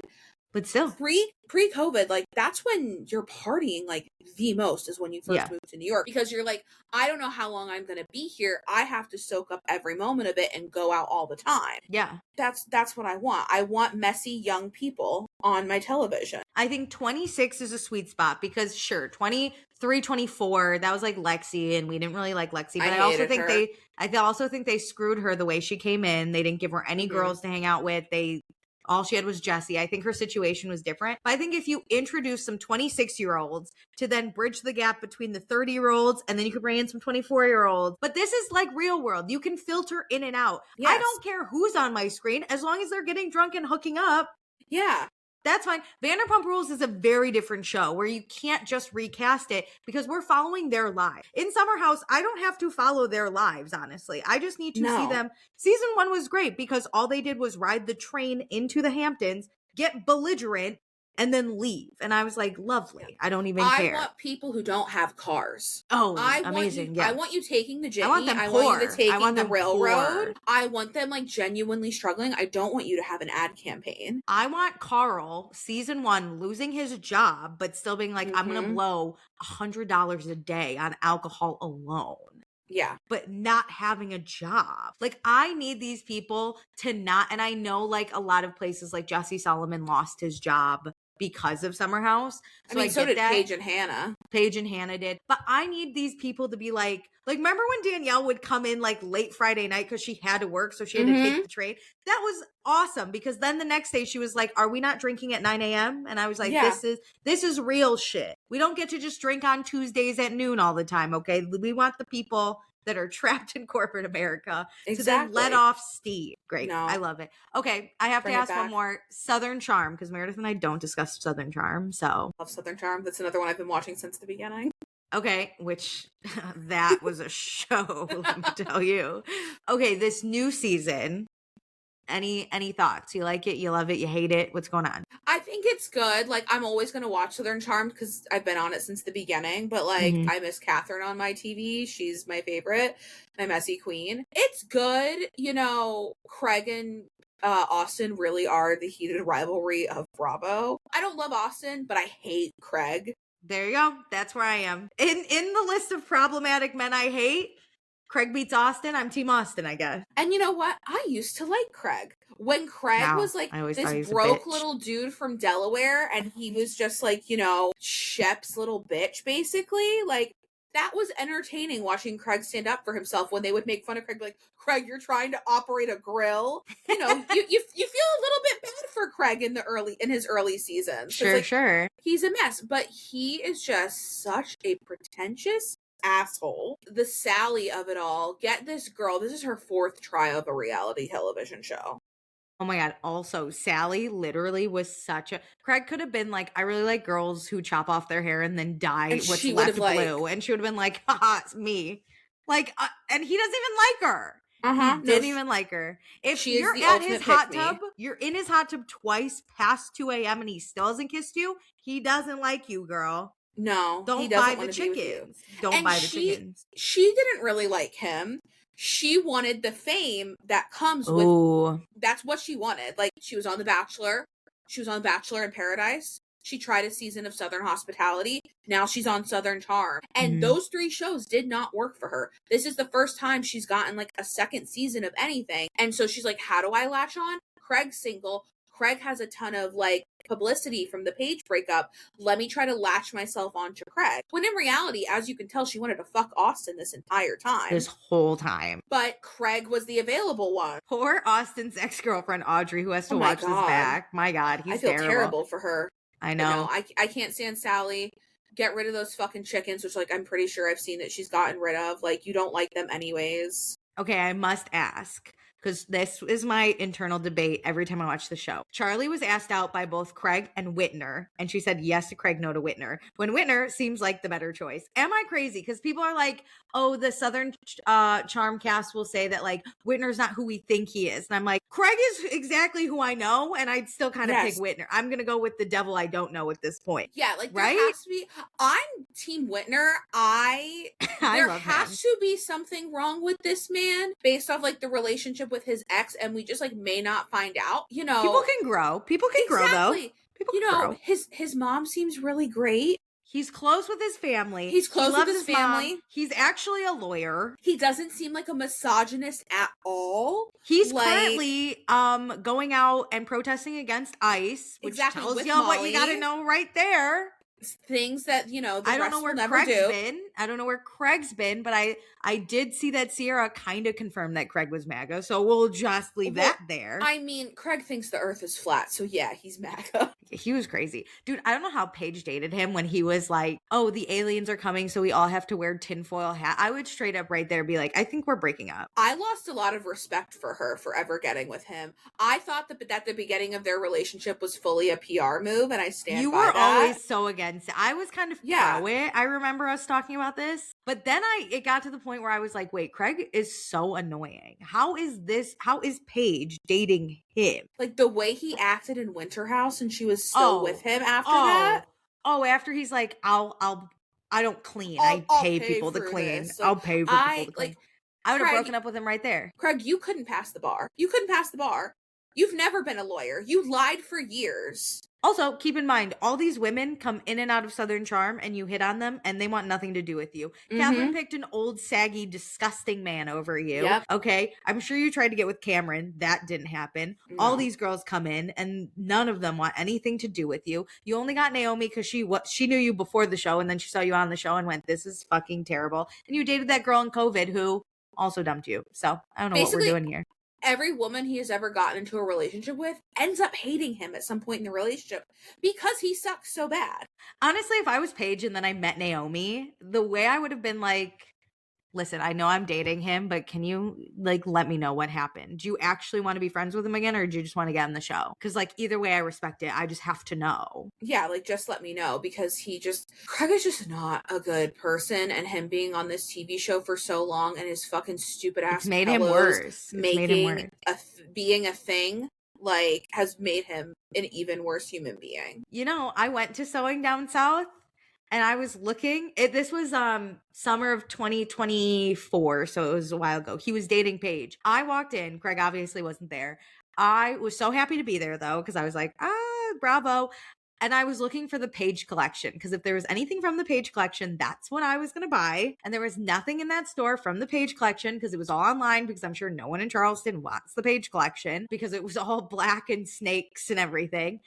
but still pre-COVID, like, that's when you're partying like the most, is when you first moved to New York, because you're like, I don't know how long I'm going to be here. I have to soak up every moment of it and go out all the time. Yeah. That's what I want. I want messy young people on my television. I think 26 is a sweet spot, because sure, 23, 24, that was like Lexi, and we didn't really like Lexi, but I also think they screwed her the way she came in. They didn't give her any girls to hang out with. All she had was Jessie. I think her situation was different. But I think if you introduce some 26-year-olds to then bridge the gap between the 30-year-olds, and then you could bring in some 24-year-olds. But this is like real world. You can filter in and out. Yes. I don't care who's on my screen as long as they're getting drunk and hooking up. Yeah. That's fine. Vanderpump Rules is a very different show where you can't just recast it, because we're following their lives. In Summer House, I don't have to follow their lives, honestly. I just need to see them. Season 1 was great because all they did was ride the train into the Hamptons, get belligerent, and then leave. And I was like, lovely. I don't even care. I want people who don't have cars. Oh, amazing. I want you taking the Jimmy. I want them I poor. want you taking the railroad. Poor. I want them like genuinely struggling. I don't want you to have an ad campaign. I want Carl, season 1, losing his job, but still being like, I'm going to blow $100 a day on alcohol alone. Yeah. But not having a job. Like, I need these people to not, and I know like a lot of places like Jesse Solomon lost his job because of Summer House. So I mean, so did Paige and Hannah. Paige and Hannah did. But I need these people to be like remember when Danielle would come in like late Friday night because she had to work, so she had to take the train? That was awesome, because then the next day she was like, are we not drinking at 9 a.m.? And I was like, this is real shit. We don't get to just drink on Tuesdays at noon all the time, okay? We want the people that are trapped in corporate America to then let off steam. Great. No. I love it. Okay. I have to ask one more. Southern Charm, because Meredith and I don't discuss Southern Charm. So love Southern Charm. That's another one I've been watching since the beginning. Okay. Which that was a show, let me tell you. Okay. This new season. Any thoughts? You like it? You love it? You hate it? What's going on? I think it's good. Like, I'm always going to watch Southern Charm because I've been on it since the beginning. But, like, I miss Catherine on my TV. She's my favorite. My messy queen. It's good. You know, Craig and Austin really are the heated rivalry of Bravo. I don't love Austin, but I hate Craig. There you go. That's where I am. In the list of problematic men I hate, Craig beats Austin. I'm Team Austin, I guess. And you know what? I used to like Craig. When Craig was like this broke little dude from Delaware, and he was just like, you know, Shep's little bitch, basically. Like, that was entertaining watching Craig stand up for himself when they would make fun of Craig, like, Craig, you're trying to operate a grill. You know, you feel a little bit bad for Craig in his early seasons. Sure. He's a mess, but he is just such a pretentious asshole. The Sally of it all. Get this girl. This is her 4th try of a reality television show. Oh my God. Also, Sally literally was Craig could have been like, I really like girls who chop off their hair and then dye what's left blue. And she would have been like, haha, it's me. Like, and he doesn't even like her. He didn't even like her. If you're at his hot tub, you're in his hot tub twice past 2 a.m. and he still hasn't kissed you, he doesn't like you, girl. No, don't buy the chickens. Don't buy the chickens. She didn't really like him. She wanted the fame that comes with. That's what she wanted. Like, she was on The Bachelor. She was on Bachelor in Paradise. She tried a season of Southern Hospitality. Now she's on Southern Charm. And those 3 shows did not work for her. This is the first time she's gotten like a second season of anything. And so she's like, how do I latch on? Craig's single. Craig has a ton of like publicity from the Paige breakup. Let me try to latch myself onto Craig. When in reality, as you can tell, she wanted to fuck Austin this entire time. This whole time. But Craig was the available one. Poor Austin's ex-girlfriend, Audrey, who has to watch his back. My God, he's terrible. I feel terrible for her. I But no, know. I can't stand Sally. Get rid of those fucking chickens, which, like, I'm pretty sure I've seen that she's gotten rid of. Like, you don't like them anyways. Okay, I must ask, because this is my internal debate every time I watch the show. Charlie was asked out by both Craig and Whitner, and she said yes to Craig, no to Whitner, when Whitner seems like the better choice. Am I crazy? Because people are like, oh, the Southern Charm cast will say that, like, Whitner's not who we think he is. And I'm like, Craig is exactly who I know, and I'd still kind of pick Whitner. I'm going to go with the devil I don't know at this point. Yeah, like, there right? has to be... I'm Team Whitner. I there love has him. to be something wrong with this man based off, like, the relationship with his ex, and we just, like, may not find out. You know, People can grow. People can grow, though. People you can know, grow. his mom seems really great. He's close with his family. He's close he loves with his family. Mom. He's actually a lawyer. He doesn't seem like a misogynist at all. He's currently going out and protesting against ICE, which tells you what you got to know right there. Things that, you know, the I don't rest know where will never Craig's do. been. I don't know where Craig's been, but I did see that Sierra kind of confirmed that Craig was MAGA, so we'll just leave that there. I mean, Craig thinks the earth is flat, so yeah, he's MAGA. He was crazy. Dude, I don't know how Paige dated him when he was like, oh, the aliens are coming, so we all have to wear tinfoil hat. I would straight up right there be like, I think we're breaking up. I lost a lot of respect for her for ever getting with him. I thought that the beginning of their relationship was fully a PR move, and I stand by that. You were always so against it. I was kind of pro it. I remember us talking about this. But then it got to the point where I was like, wait, Craig is so annoying. How is Paige dating him? Like, the way he acted in Winter House and she was still with him after that. Oh, after he's like, I don't clean. I pay people to clean. Like, I'll pay for people to clean. Like, I would have broken up with him right there. Craig, you couldn't pass the bar. You've never been a lawyer. You lied for years. Also, keep in mind, all these women come in and out of Southern Charm and you hit on them and they want nothing to do with you. Mm-hmm. Catherine picked an old, saggy, disgusting man over you. Yep. Okay. I'm sure you tried to get with Cameron. That didn't happen. No. All these girls come in and none of them want anything to do with you. You only got Naomi because she knew you before the show and then she saw you on the show and went, this is fucking terrible. And you dated that girl in COVID who also dumped you. So I don't know what we're doing here. Every woman he has ever gotten into a relationship with ends up hating him at some point in the relationship because he sucks so bad. Honestly, if I was Paige and then I met Naomi, the way I would have been like, listen, I know I'm dating him, but can you like let me know what happened? Do you actually want to be friends with him again or do you just want to get on the show? Because like either way I respect it. I just have to know. Yeah, like just let me know because Craig is just not a good person, and him being on this TV show for so long and his fucking stupid ass made him worse. Being a thing like has made him an even worse human being. You know, I went to Sewing Down South. And I was looking, this was summer of 2024, so it was a while ago. He was dating Paige. I walked in, Craig obviously wasn't there. I was so happy to be there though, because I was like, bravo. And I was looking for the Paige collection, because if there was anything from the Paige collection, that's what I was going to buy. And there was nothing in that store from the Paige collection, because it was all online, because I'm sure no one in Charleston wants the Paige collection, because it was all black and snakes and everything.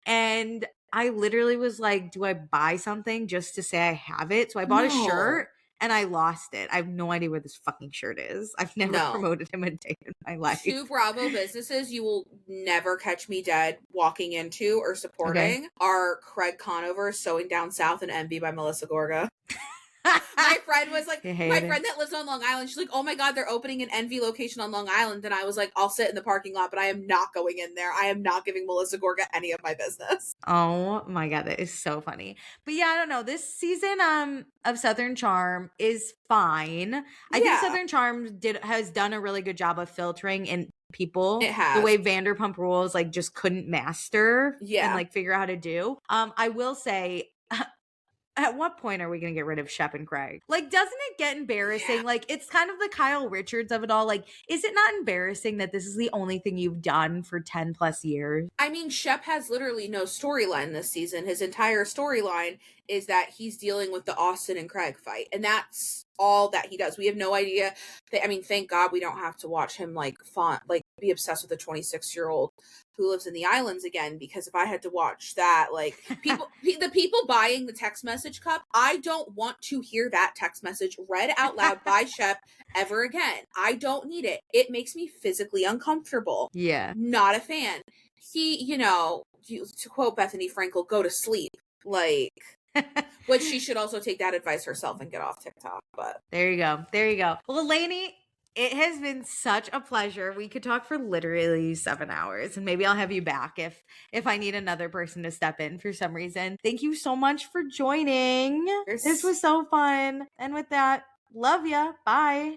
And I literally was like, do I buy something just to say I have it? So I bought a shirt and I lost it. I have no idea where this fucking shirt is. I've never promoted him a day in my life. 2 Bravo businesses you will never catch me dead walking into or supporting are Craig Conover's Sewing Down South and Envy by Melissa Gorga. My friend was like, friend that lives on Long Island, she's like, oh my God, they're opening an Envy location on Long Island. And I was like, I'll sit in the parking lot, but I am not going in there. I am not giving Melissa Gorga any of my business. Oh my God, that is so funny. But yeah, I don't know. This season of Southern Charm is fine. I think Southern Charm has done a really good job of filtering in people. It has. The way Vanderpump Rules like just couldn't master and like figure out how to do. I will say, at what point are we going to get rid of Shep and Craig? Like, doesn't it get embarrassing? Yeah. Like, it's kind of the Kyle Richards of it all. Like, is it not embarrassing that this is the only thing you've done for 10 plus years? I mean, Shep has literally no storyline this season. His entire storyline is that he's dealing with the Austin and Craig fight. And that's all that he does. We have no idea. I mean, thank God we don't have to watch him be obsessed with a 26-year-old who lives in the islands again, because if I had to watch that, like the people buying the text message cup, I don't want to hear that text message read out loud by Shep ever again. I don't need it. It makes me physically uncomfortable. Yeah. Not a fan. He, to quote Bethany Frankel, go to sleep. Like, but she should also take that advice herself and get off TikTok. But there you go. There you go. Well, Lainee, it has been such a pleasure. We could talk for literally 7 hours, and maybe I'll have you back if I need another person to step in for some reason. Thank you so much for joining. This was so fun. And with that, love ya. Bye.